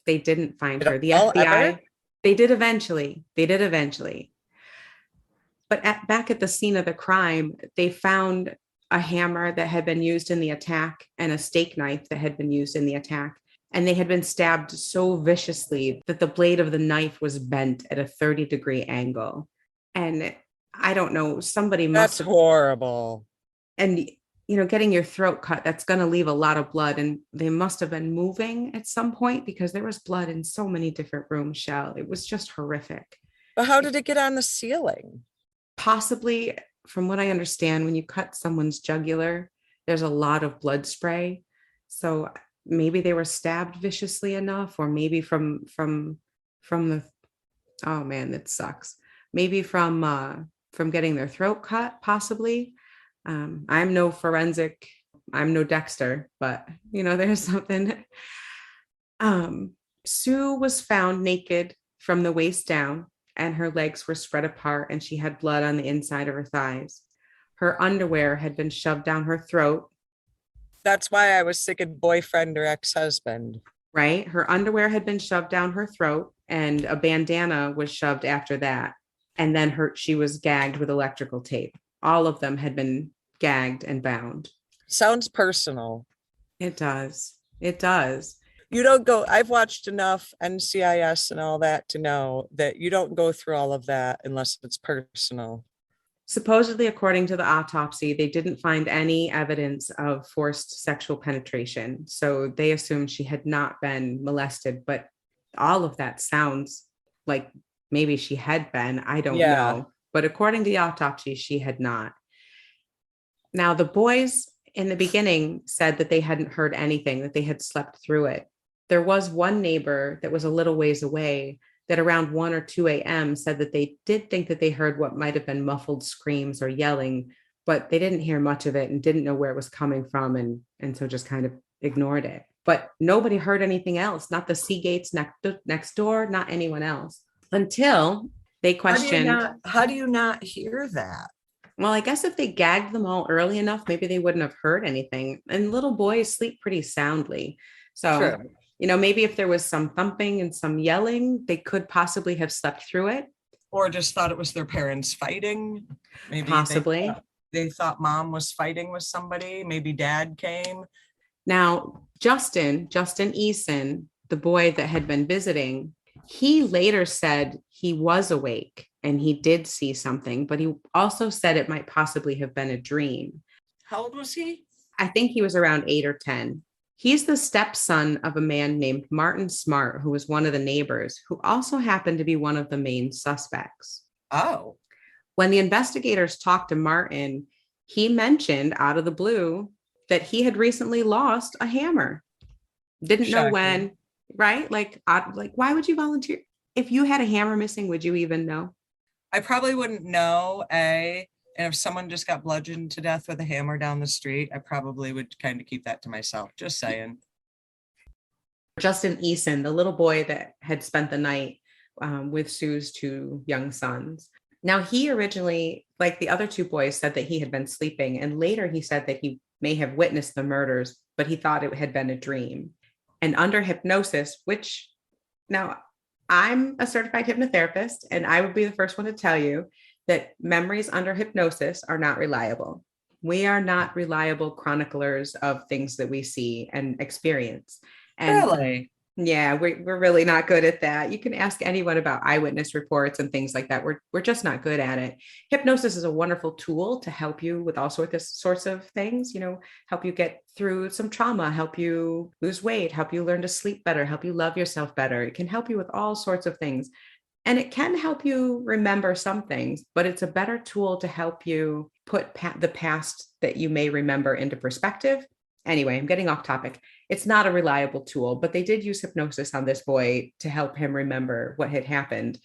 find her. The FBI, ever? They did eventually. But back at the scene of the crime, they found a hammer that had been used in the attack and a steak knife that had been used in the attack. And they had been stabbed so viciously that the blade of the knife was bent at a 30-degree angle. And I don't know, somebody must have... That's horrible. And, getting your throat cut, that's going to leave a lot of blood. And they must have been moving at some point because there was blood in so many different rooms, Shell. It was just horrific. But how did it get on the ceiling? Possibly, from what I understand, when you cut someone's jugular, there's a lot of blood spray. So maybe they were stabbed viciously enough, or maybe from the, oh man, that sucks. Maybe from getting their throat cut, possibly. I'm no forensic, I'm no Dexter, but there's something. Sue was found naked from the waist down, and her legs were spread apart, and she had blood on the inside of her thighs. Her underwear had been shoved down her throat. That's why I was thinking boyfriend or ex-husband. Right? Her underwear had been shoved down her throat, and a bandana was shoved after that. And then she was gagged with electrical tape. All of them had been gagged and bound. Sounds personal. It does. I've watched enough NCIS and all that to know that you don't go through all of that unless it's personal. Supposedly, according to the autopsy, they didn't find any evidence of forced sexual penetration. So they assumed she had not been molested, but all of that sounds like maybe she had been. I don't know. But according to the autopsy, she had not. Now, the boys in the beginning said that they hadn't heard anything, that they had slept through it. There was one neighbor that was a little ways away that around 1 or 2 a.m. said that they did think that they heard what might have been muffled screams or yelling, but they didn't hear much of it and didn't know where it was coming from, and so just kind of ignored it. But nobody heard anything else, not the Seagates next door, not anyone else, until they questioned. How do you not hear that? Well, I guess if they gagged them all early enough, maybe they wouldn't have heard anything. And little boys sleep pretty soundly. So, true. Maybe if there was some thumping and some yelling, they could possibly have slept through it. Or just thought it was their parents fighting. Maybe possibly. They thought mom was fighting with somebody. Maybe dad came. Now, Justin Eason, the boy that had been visiting, he later said he was awake and he did see something, but he also said it might possibly have been a dream. How old was he? I think he was around 8 or 10. He's the stepson of a man named Martin Smart, who was one of the neighbors, who also happened to be one of the main suspects. Oh. When the investigators talked to Martin, he mentioned out of the blue that he had recently lost a hammer. Didn't know when, right? Like, why would you volunteer? If you had a hammer missing, would you even know? I probably wouldn't know, And if someone just got bludgeoned to death with a hammer down the street, I probably would kind of keep that to myself. Just saying. Justin Eason, the little boy that had spent the night with Sue's two young sons. Now, he originally, like the other two boys, said that he had been sleeping. And later he said that he may have witnessed the murders, but he thought it had been a dream. And under hypnosis, which now I'm a certified hypnotherapist, and I would be the first one to tell you that memories under hypnosis are not reliable. We are not reliable chroniclers of things that we see and experience. And really? Yeah, we're really not good at that. You can ask anyone about eyewitness reports and things like that. We're just not good at it. Hypnosis is a wonderful tool to help you with all sorts of things, help you get through some trauma, help you lose weight, help you learn to sleep better, help you love yourself better. It can help you with all sorts of things. And it can help you remember some things, but it's a better tool to help you put the past that you may remember into perspective. Anyway, I'm getting off topic. It's not a reliable tool, but they did use hypnosis on this boy to help him remember what had happened.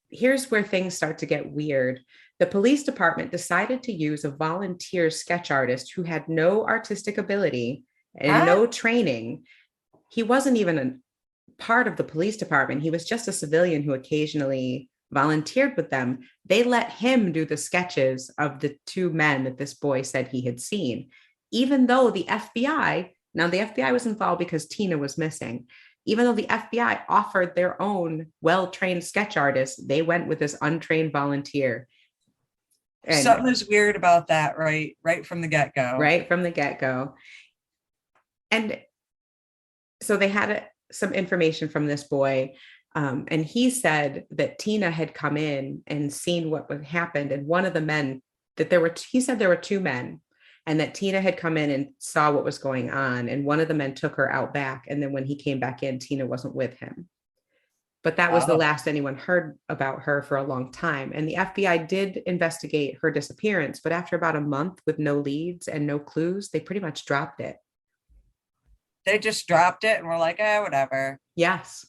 Here's where things start to get weird. The police department decided to use a volunteer sketch artist who had no artistic ability and no training. He wasn't even a part of the police department. He was just a civilian who occasionally volunteered with them. They let him do the sketches of the two men that this boy said he had seen. Even though the FBI was involved because Tina was missing. Even though the FBI offered their own well-trained sketch artist, they went with this untrained volunteer. And something is weird about that, right from the get-go. Right from the get-go. And so they had some information from this boy, and he said that Tina had come in and seen what had happened. And one of the men, he said there were two men, and that Tina had come in and saw what was going on. And one of the men took her out back. And then when he came back in, Tina wasn't with him. But that was the last anyone heard about her for a long time. And the FBI did investigate her disappearance. But after about a month with no leads and no clues, they pretty much dropped it. They just dropped it and were like, whatever. Yes.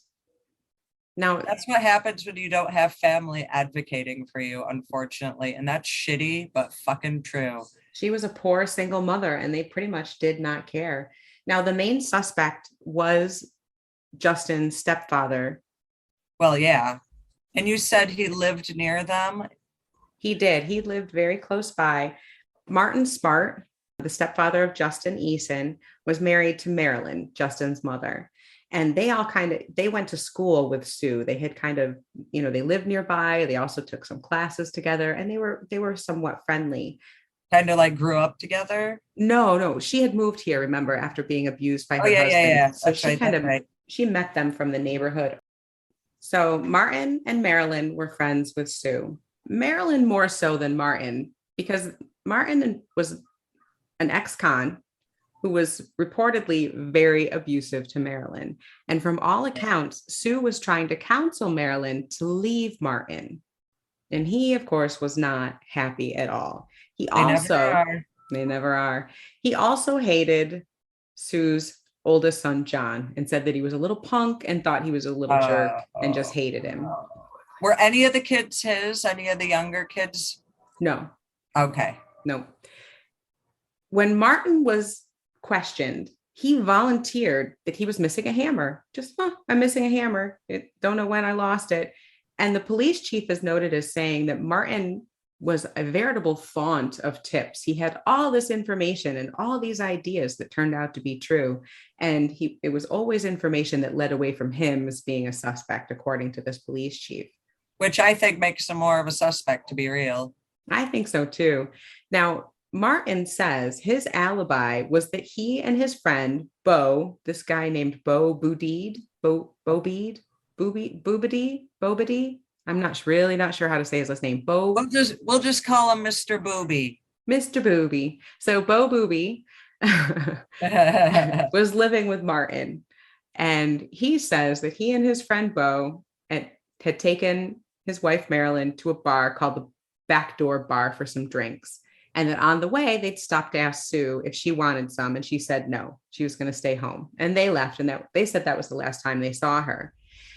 Now, that's what happens when you don't have family advocating for you, unfortunately. And that's shitty, but fucking true. She was a poor single mother, and they pretty much did not care. Now, the main suspect was Justin's stepfather. Well, yeah. And you said he lived near them? He did. He lived very close by. Martin Smart, the stepfather of Justin Eason, was married to Marilyn, Justin's mother. And they went to school with Sue. They had they lived nearby. They also took some classes together, and they were somewhat friendly. Kind of like grew up together? No. She had moved here, remember, after being abused by her husband. Yeah. So she met them from the neighborhood. So Martin and Marilyn were friends with Sue. Marilyn more so than Martin, because Martin was an ex-con who was reportedly very abusive to Marilyn. And from all accounts, Sue was trying to counsel Marilyn to leave Martin. And he, of course, was not happy at all. They never are. He also hated Sue's oldest son, John, and said that he was a little punk and thought he was a little jerk and just hated him. Were any of the kids any of the younger kids? No. Okay. No. When Martin was questioned, he volunteered that he was missing a hammer. I'm missing a hammer. Don't know when I lost it. And the police chief is noted as saying that Martin was a veritable font of tips. He had all this information and all these ideas that turned out to be true. And it was always information that led away from him as being a suspect, according to this police chief. Which I think makes him more of a suspect, to be real. I think so too. Now, Martin says his alibi was that he and his friend, Bo, this guy named Bo Boobadee, I'm really not sure how to say his last name. Bo. We'll just call him Mr. Booby. Mr. Booby. So Bo Booby was living with Martin. And he says that he and his friend Bo had taken his wife Marilyn to a bar called the Backdoor Bar for some drinks. And that on the way, they'd stopped to ask Sue if she wanted some. And she said no, she was going to stay home. And they left. And they said that was the last time they saw her.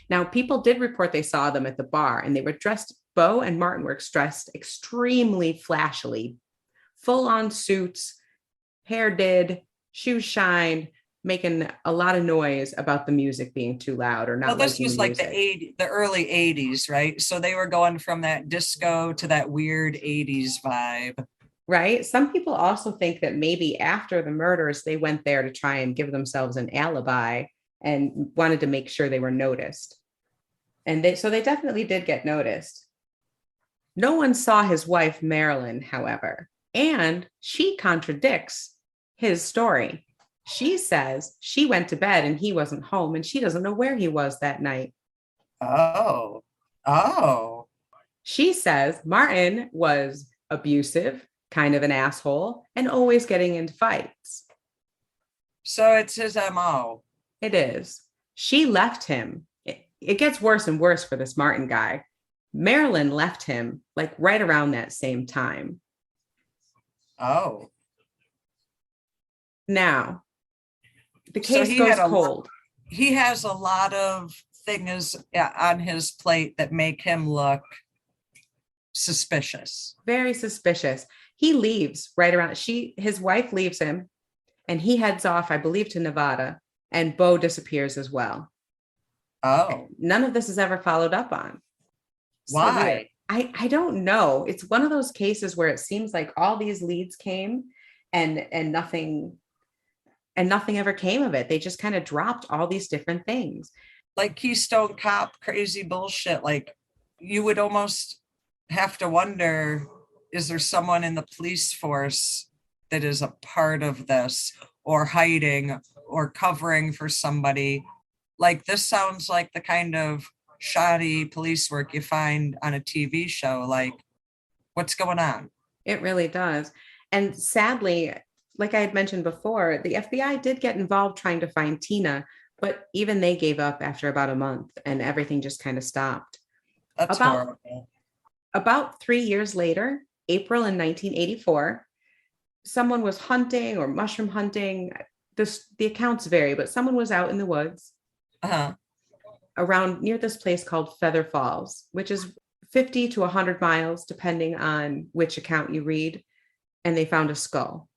Now, people did report they saw them at the bar, and they were dressed Bo and Martin were dressed extremely flashily, full on suits, hair did, shoes shined, making a lot of noise about the music being too loud or not Well, this liking was the like music. the early 80s, right? So they were going from that disco to that weird 80s vibe. Right? Some people also think that maybe after the murders, they went there to try and give themselves an alibi and wanted to make sure they were noticed. And they definitely did get noticed. No one saw his wife, Marilyn, however, and she contradicts his story. She says she went to bed and he wasn't home and she doesn't know where he was that night. Oh, oh. She says Martin was abusive, kind of an asshole, and always getting into fights. So it's his MO. It is. She left him. It gets worse and worse for this Martin guy. Marilyn left him like right around that same time. Oh. Now, the So case goes cold. He has a lot of things on his plate that make him look suspicious. Very suspicious. He leaves right around. His wife leaves him and he heads off, I believe, to Nevada, and Bo disappears as well. Oh. None of this is ever followed up on. Why? So weird. I don't know. It's one of those cases where it seems like all these leads came and nothing ever came of it. They just kind of dropped all these different things. Like Keystone Cop crazy bullshit. Like you would almost have to wonder, is there someone in the police force that is a part of this or hiding or covering for somebody? Like this sounds like the kind of shoddy police work you find on a TV show. Like, what's going on? It really does. And sadly, like I had mentioned before, the FBI did get involved trying to find Tina, but even they gave up after about a month and everything just kind of stopped. That's horrible. About 3 years later, April in 1984, someone was hunting or mushroom hunting. The accounts vary, but someone was out in the woods around near this place called Feather Falls, which is 50 to 100 miles, depending on which account you read. And they found a skull,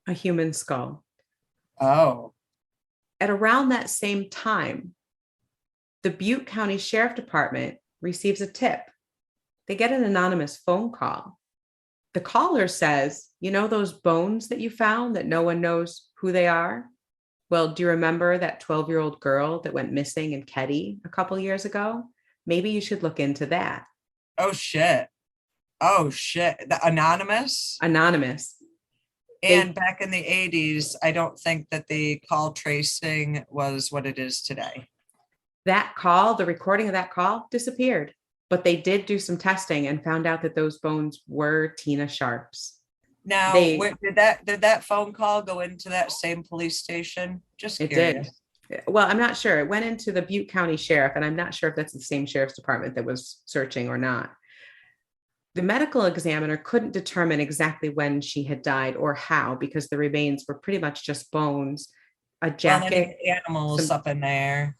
a human skull. Oh. At around that same time, the Butte County Sheriff Department receives a tip. They get an anonymous phone call. The caller says, you know those bones that you found that no one knows who they are? Well, do you remember that 12-year-old girl that went missing in Keddie a couple years ago? Maybe you should look into that. Oh, shit. Oh, shit. The anonymous? Anonymous. And back in the 80s, I don't think that the call tracing was what it is today. That call, the recording of that call disappeared, but they did do some testing and found out that those bones were Tina Sharp's. Now, did that phone call go into that same police station? Just curious. It did. Well, I'm not sure. It went into the Butte County Sheriff, and I'm not sure if that's the same sheriff's department that was searching or not. The medical examiner couldn't determine exactly when she had died or how, because the remains were pretty much just bones, a jacket, animals up in there.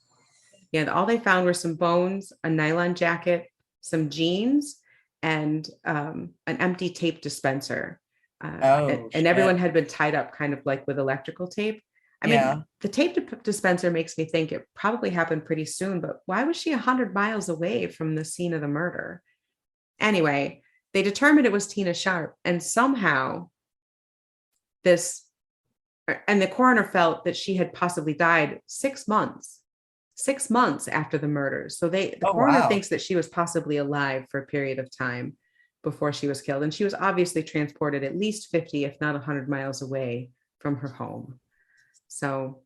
Yeah, all they found were some bones, a nylon jacket, some jeans, and an empty tape dispenser. And everyone had been tied up kind of like with electrical tape. I mean, the tape dispenser makes me think it probably happened pretty soon, but why was she 100 miles away from the scene of the murder? Anyway, they determined it was Tina Sharp, and somehow the coroner felt that she had possibly died 6 months after the murders. So the coroner thinks that she was possibly alive for a period of time before she was killed. And she was obviously transported at least 50, if not 100 miles away from her home. So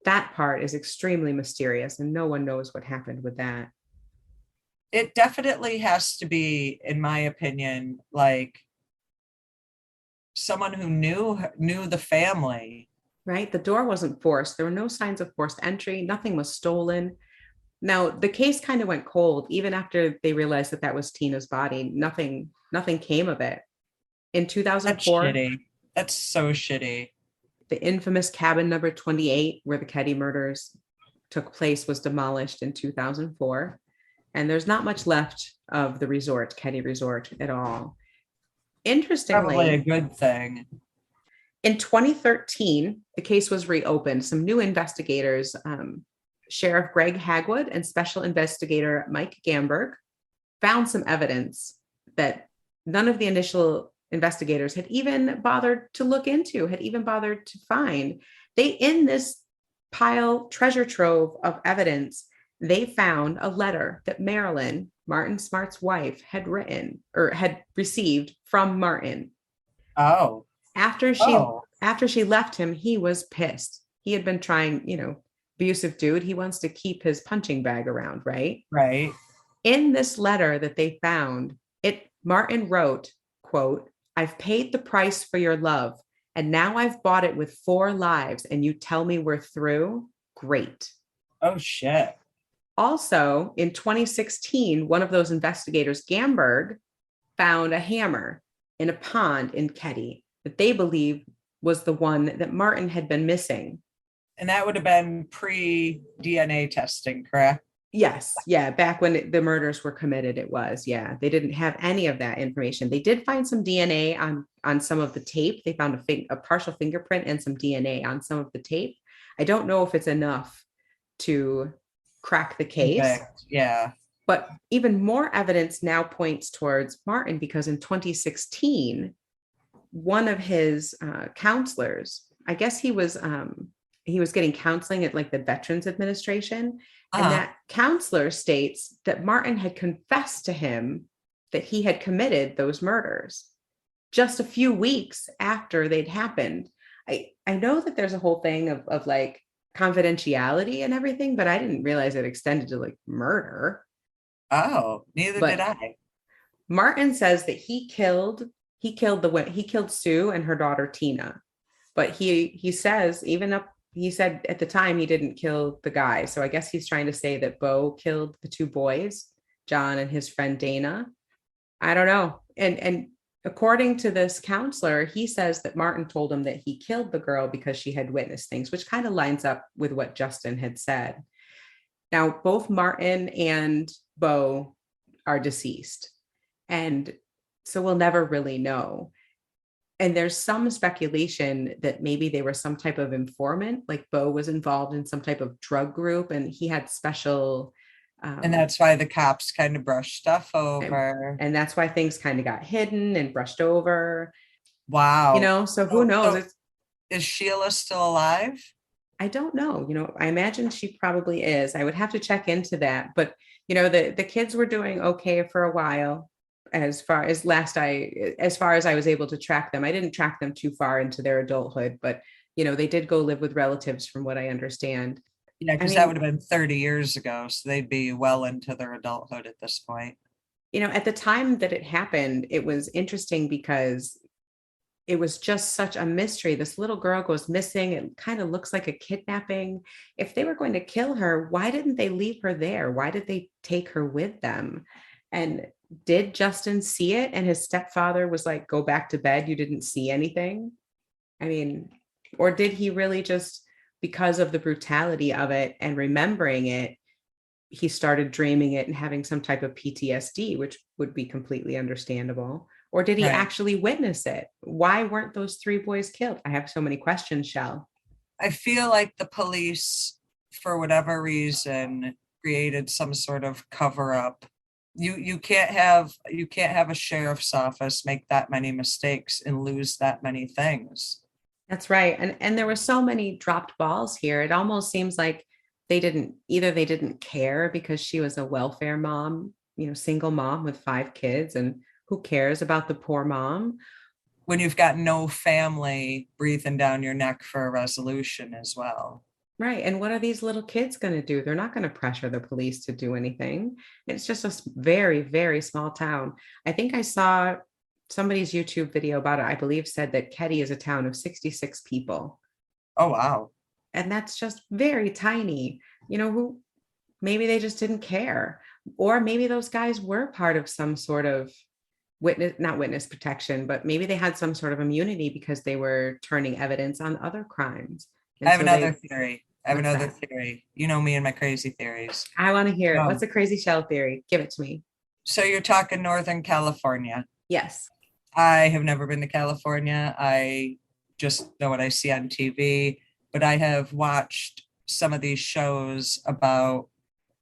that part is extremely mysterious and no one knows what happened with that. It definitely has to be, in my opinion, like someone who knew the family. Right? The door wasn't forced. There were no signs of forced entry. Nothing was stolen. Now, the case kind of went cold. Even after they realized that that was Tina's body, nothing came of it. In 2004, That's shitty. That's so shitty. The infamous cabin number 28, where the Keddie murders took place, was demolished in 2004. And there's not much left of the resort, Keddie Resort, at all. Probably a Interestingly, good thing. in 2013, the case was reopened. Some new investigators, Sheriff Greg Hagwood and Special Investigator Mike Gamberg, found some evidence that none of the initial investigators had even bothered to look into, had even bothered to find. In this treasure trove of evidence, they found a letter that Marilyn, Martin Smart's wife, had written or had received from Martin. Oh. After she left him, he was pissed. He had been trying, abusive dude. He wants to keep his punching bag around, right? Right. In this letter that they found, Martin wrote, quote, "I've paid the price for your love, and now I've bought it with 4 lives, and you tell me we're through? Great." Oh, shit. Also, in 2016, one of those investigators, Gamberg, found a hammer in a pond in Keddie that they believe was the one that Martin had been missing. And that would have been pre-DNA testing, correct? Yes. Yeah. Back when the murders were committed, it was. Yeah. They didn't have any of that information. They did find some DNA on some of the tape. They found a partial fingerprint and some DNA on some of the tape. I don't know if it's enough to crack the case. Yeah. But even more evidence now points towards Martin, because in 2016, one of his counselors, I guess he was getting counseling at like the Veterans Administration. And that counselor states that Martin had confessed to him that he had committed those murders just a few weeks after they'd happened. I know that there's a whole thing of like confidentiality and everything, but I didn't realize it extended to like murder. Oh, neither did I. Martin says that he killed Sue and her daughter Tina, but he says he said at the time he didn't kill the guy. So I guess he's trying to say that Bo killed the 2 boys, John and his friend Dana. I don't know. And according to this counselor, he says that Martin told him that he killed the girl because she had witnessed things, which kind of lines up with what Justin had said. Now, both Martin and Bo are deceased, and so we'll never really know. And there's some speculation that maybe they were some type of informant, like Bo was involved in some type of drug group and he had special. And that's why the cops kind of brushed stuff over. And that's why things kind of got hidden and brushed over. Wow. So who knows? Is Sheila still alive? I don't know. I imagine she probably is. I would have to check into that. But, the kids were doing okay for a while. As far as I was able to track them. I didn't track them too far into their adulthood, but they did go live with relatives from what I understand. Yeah, because that would have been 30 years ago. So they'd be well into their adulthood at this point. At the time that it happened, it was interesting because it was just such a mystery. This little girl goes missing. It kind of looks like a kidnapping. If they were going to kill her, why didn't they leave her there? Why did they take her with them? And did Justin see it? And his stepfather was like, "Go back to bed. You didn't see anything." I mean, or did he really just, because of the brutality of it and remembering it, he started dreaming it and having some type of PTSD, which would be completely understandable? Or did he actually witness it? Why weren't those 3 boys killed? I have so many questions, Shell. I feel like the police, for whatever reason, created some sort of cover up. You can't have a sheriff's office make that many mistakes and lose that many things. That's right. And there were so many dropped balls here. It almost seems like they didn't care because she was a welfare mom, single mom with 5 kids, and who cares about the poor mom? When you've got no family breathing down your neck for a resolution as well. Right. And what are these little kids going to do? They're not going to pressure the police to do anything. It's just a very, very small town. I think I saw somebody's YouTube video about it. I believe said that Keddie is a town of 66 people. Oh, wow. And that's just very tiny. Who maybe they just didn't care. Or maybe those guys were part of some sort of not witness protection, but maybe they had some sort of immunity because they were turning evidence on other crimes. I have another theory. I have What's another that? theory. You know me and my crazy theories. I want to hear it. Um, What's a crazy shell theory? Give it to me. so you're talking Northern California. Yes. I have never been to California. I just know what I see on TV, but I have watched some of these shows about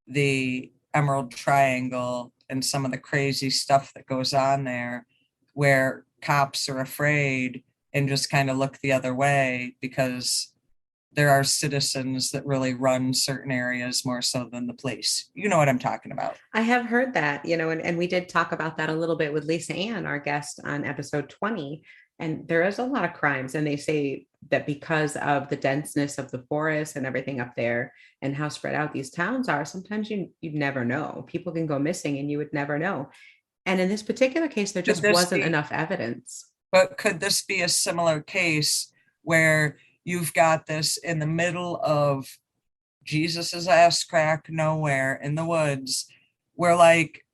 the Emerald Triangle and some of the crazy stuff that goes on there, where cops are afraid and just kind of look the other way because there are citizens that really run certain areas more so than the police. You know what I'm talking about. I have heard that, and we did talk about that a little bit with Lisa Ann, our guest on episode 20. And there is a lot of crimes. And they say that because of the denseness of the forest and everything up there and how spread out these towns are, sometimes you'd never know. People can go missing and you would never know. And in this particular case, there Could just this wasn't be, enough evidence. but could this be a similar case where you've got this in the middle of Jesus's ass crack nowhere in the woods, where like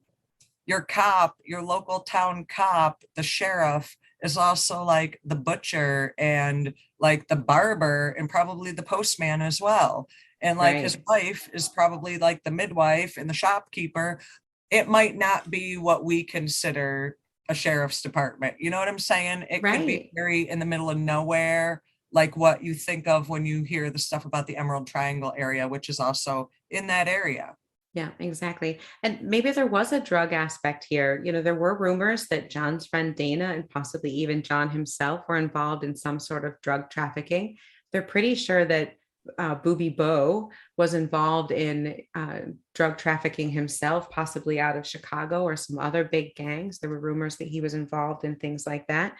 your cop, your local town cop, the sheriff is also like the butcher and like the barber and probably the postman as well. And like his Right. wife is probably like the midwife and the shopkeeper. It might not be what we consider a sheriff's department. You know what I'm saying? It could be Right. very in the middle of nowhere, like what you think of when you hear the stuff about the Emerald Triangle area, which is also in that area. Yeah, exactly. And maybe there was a drug aspect here. There were rumors that John's friend Dana and possibly even John himself were involved in some sort of drug trafficking. They're pretty sure that Booby Bo was involved in drug trafficking himself, possibly out of Chicago or some other big gangs. There were rumors that he was involved in things like that.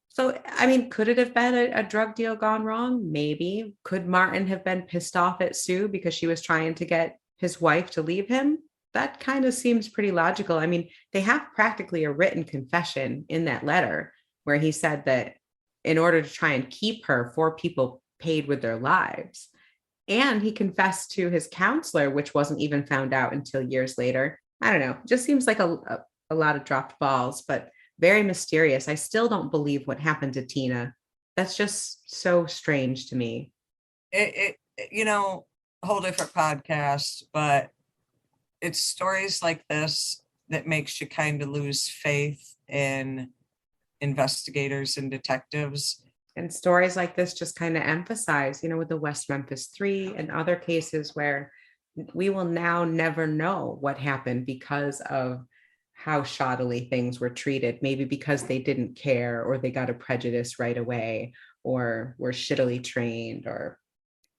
So, I mean, could it have been a drug deal gone wrong? Maybe. Could Martin have been pissed off at Sue because she was trying to get his wife to leave him? That kind of seems pretty logical. I mean, they have practically a written confession in that letter where he said that in order to try and keep her, four people paid with their lives. And he confessed to his counselor, which wasn't even found out until years later. I don't know. Just seems like a lot of dropped balls, but very mysterious. I still don't believe what happened to Tina. That's just so strange to me. It a whole different podcast, but it's stories like this that makes you kind of lose faith in investigators and detectives. And stories like this just kind of emphasize, with the West Memphis Three and other cases where we will now never know what happened because of how shoddily things were treated, maybe because they didn't care or they got a prejudice right away or were shittily trained or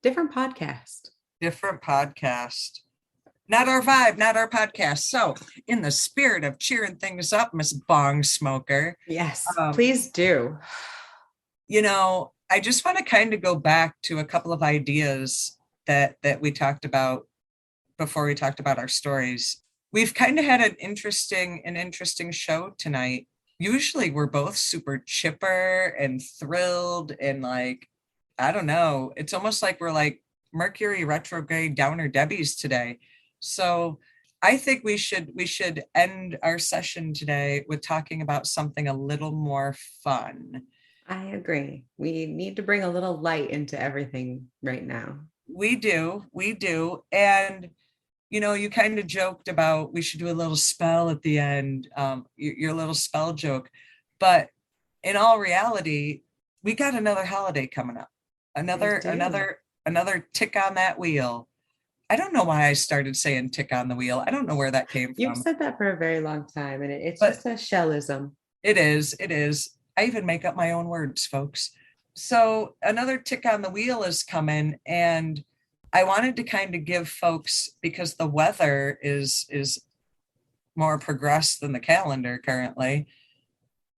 different podcast. Different podcast. Not our vibe, not our podcast. So, in the spirit of cheering things up, Miss Bong Smoker, Yes, um, please do. I just want to kind of go back to a couple of ideas that we talked about before we talked about our stories. We've kind of had an interesting show tonight. Usually we're both super chipper and thrilled and like, I don't know, it's almost like we're like Mercury retrograde downer Debbies today. So I think we should end our session today with talking about something a little more fun. I agree. We need to bring a little light into everything right now. We do. And you kind of joked about we should do a little spell at the end, your little spell joke. But in all reality, we got another holiday coming up. We Another, do. another, another tick on that wheel. I don't know why I started saying tick on the wheel. I don't know where that came You've from, said that for a very long time, and it's but just a shellism. it is. I even make up my own words, folks. So another tick on the wheel is coming, and I wanted to kind of give folks, because the weather is more progressed than the calendar currently,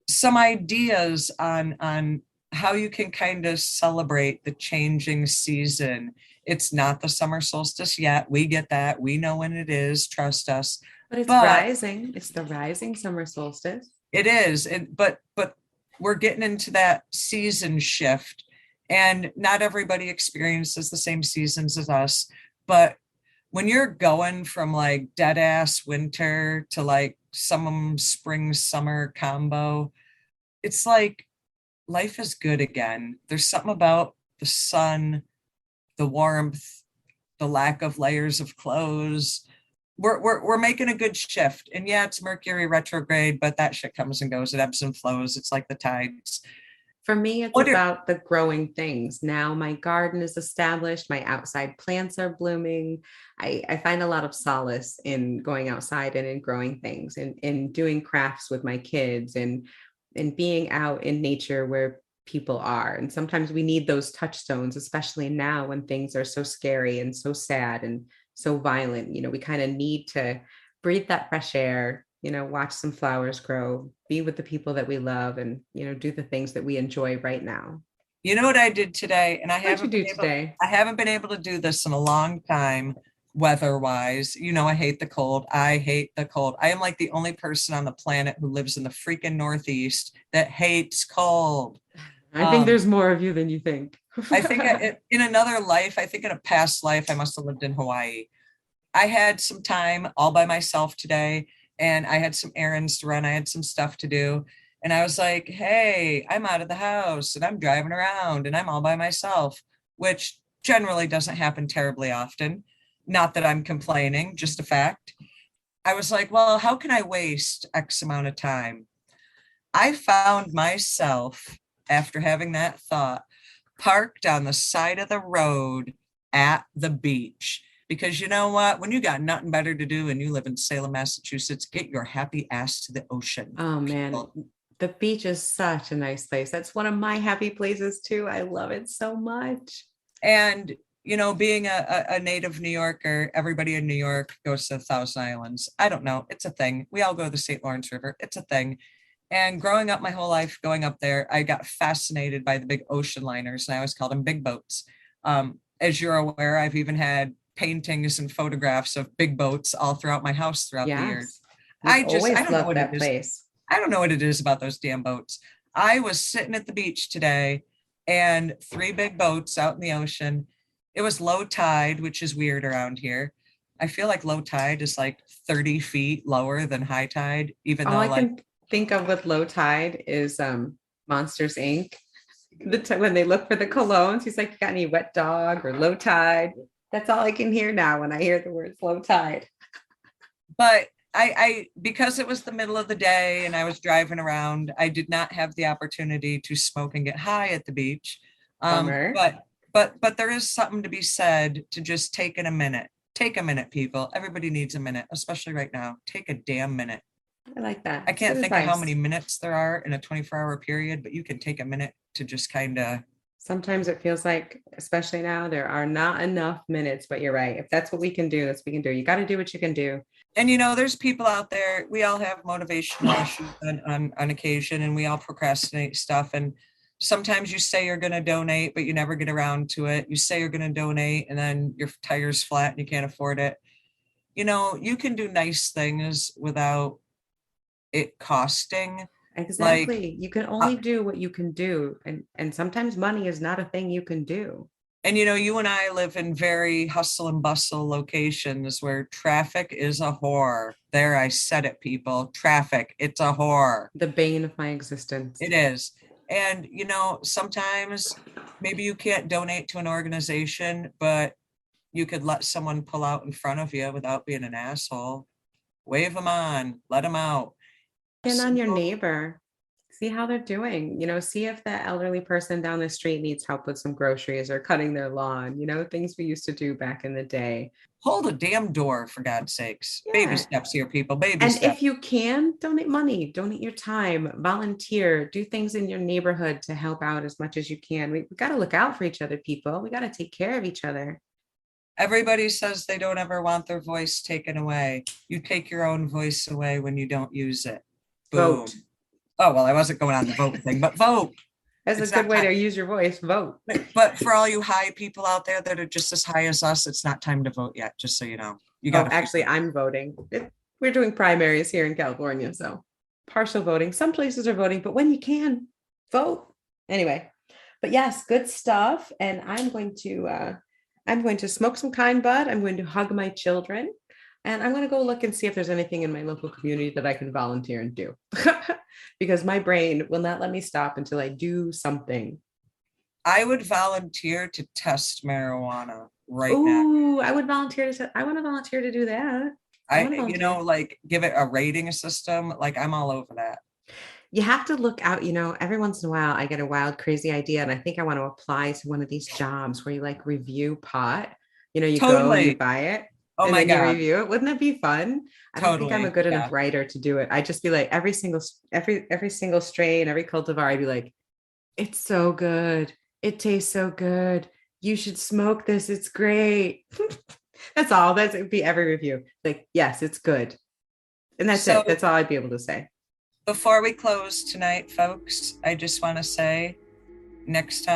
some ideas on how you can kind of celebrate the changing season. It's not the summer solstice yet. We get that. We know when it is. Trust us. But it's But rising. It's the rising summer solstice. it is. But we're getting into that season shift, and not everybody experiences the same seasons as us. But when you're going from like dead ass winter to like some spring summer combo, it's like life is good again. There's something about the sun the warmth, the lack of layers of clothes. We're making a good shift. And yeah, it's Mercury retrograde, but that shit comes and goes. It ebbs and flows. It's like the tides. For me, it's about the growing things. Now my garden is established, my outside plants are blooming. I find a lot of solace in going outside and in growing things and in doing crafts with my kids and being out in nature where people are. And sometimes we need those touchstones, especially now when things are so scary and so sad and so violent. We kind of need to breathe that fresh air, watch some flowers grow, be with the people that we love, and, do the things that we enjoy right now. You know what I did today? And I haven't been able to do this in a long time, weather-wise. I hate the cold. I hate the cold. I am like the only person on the planet who lives in the freaking Northeast that hates cold. I think there's more of you than you think. I think in another life, I think in a past life, I must have lived in Hawaii. I had some time all by myself today, and I had some errands to run. I had some stuff to do. And I was like, hey, I'm out of the house and I'm driving around and I'm all by myself, which generally doesn't happen terribly often. Not that I'm complaining, just a fact. I was like, well, how can I waste X amount of time? I found myself, after having that thought, parked on the side of the road at the beach. Because you know what? When you got nothing better to do and you live in Salem, Massachusetts, get your happy ass to the ocean. Oh, man. The beach is such a nice place. That's one of my happy places too. I love it so much. And, being a native New Yorker, everybody in New York goes to the Thousand Islands. I don't know. It's a thing. We all go to the St. Lawrence River. It's a thing. And growing up my whole life, going up there, I got fascinated by the big ocean liners, and I always called them big boats. As you're aware, I've even had paintings and photographs of big boats all throughout my house throughout the years. I don't know what that place. I don't know what it is about those damn boats. I was sitting at the beach today and 3 big boats out in the ocean. It was low tide, which is weird around here. I feel like low tide is like 30 feet lower than high tide, even though I can think of with low tide is Monsters Inc. When they look for the colognes, he's like, you got any wet dog or low tide? That's all I can hear now when I hear the words low tide. But I because it was the middle of the day and I was driving around, I did not have the opportunity to smoke and get high at the beach. But there is something to be said to just taking a minute. Take a minute, people. Everybody needs a minute, especially right now. Take a damn minute. I like that. I can't think of how many minutes there are in a 24-hour period, but you can take a minute to just kind of. Sometimes it feels like, especially now, there are not enough minutes, but you're right. If that's what we can do, that's what we can do. You got to do what you can do. And, there's people out there, we all have motivational issues on occasion, and we all procrastinate stuff. And sometimes you say you're going to donate, but you never get around to it. You say you're going to donate and then your tire's flat and you can't afford it. You can do nice things without it costing. Exactly. You can only do what you can do. And sometimes money is not a thing you can do. And, you and I live in very hustle and bustle locations where traffic is a whore. There, I said it, people. Traffic, it's a whore. The bane of my existence. It is. And, sometimes maybe you can't donate to an organization, but you could let someone pull out in front of you without being an asshole. Wave them on, let them out. And on your neighbor, see how they're doing, see if the elderly person down the street needs help with some groceries or cutting their lawn, things we used to do back in the day. Hold a damn door, for God's sakes. Yeah. Baby steps here, people, baby and steps. And if you can, donate money, donate your time, volunteer, do things in your neighborhood to help out as much as you can. We got to look out for each other, people. We got to take care of each other. Everybody says they don't ever want their voice taken away. You take your own voice away when you don't use it. Boom. Vote. Oh, well, I wasn't going on the vote thing, but vote. That's a good way to use your voice. Vote. But for all you high people out there that are just as high as us, it's not time to vote yet, just so you know. Actually, I'm voting. We're doing primaries here in California, so partial voting. Some places are voting, but when you can, vote. Anyway, but yes, good stuff. And I'm going to smoke some kind bud. I'm going to hug my children. And I'm going to go look and see if there's anything in my local community that I can volunteer and do. Because my brain will not let me stop until I do something. I would volunteer to test marijuana right now. Ooh, I would volunteer I want to volunteer to do that. I want to volunteer. Like give it a rating system. Like I'm all over that. You have to look out, every once in a while I get a wild, crazy idea. And I think I want to apply to one of these jobs where you like review pot. You go and you Totally. buy it Oh and my then you God. review it. Wouldn't that be fun? I don't think I'm a Totally. good Yeah. enough writer to do it. I'd just be like every single strain, every cultivar, I'd be like, it's so good. It tastes so good. You should smoke this. It's great. That's all. It would be every review. Like, yes, it's good. And that's So it. That's all I'd be able to say. before we close tonight, folks, I just want to say next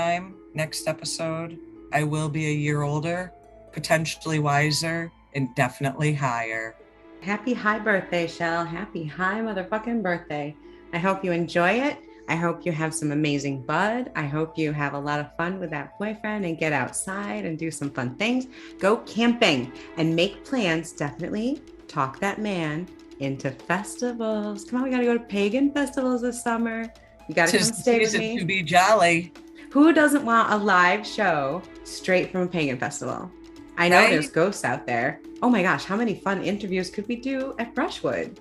episode, I will be a year older, potentially wiser, and definitely higher. Happy high birthday, Shell. Happy high motherfucking birthday. I hope you enjoy it. I hope you have some amazing bud. I hope you have a lot of fun with that boyfriend and get outside and do some fun things. Go camping and make plans. Definitely talk that man into festivals. Come on, we got to go to pagan festivals this summer. You got to come stay with me. To be jolly. Who doesn't want a live show straight from a pagan festival? I know there's ghosts out there. Oh my gosh, how many fun interviews could we do at Brushwood?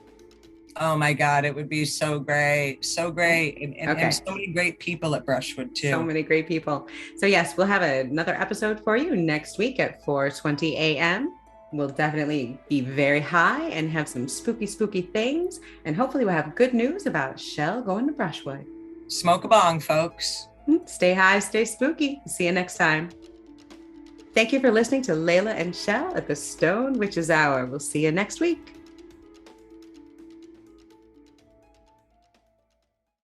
Oh my God, it would be so great. So great. And so many great people at Brushwood too. So many great people. So yes, we'll have another episode for you next week at 4:20 a.m. We'll definitely be very high and have some spooky things. And hopefully we'll have good news about Shell going to Brushwood. Smoke a bong, folks. Stay high, stay spooky. See you next time. Thank you for listening to Layla and Shell at the Stone Witches Hour. We'll see you next week.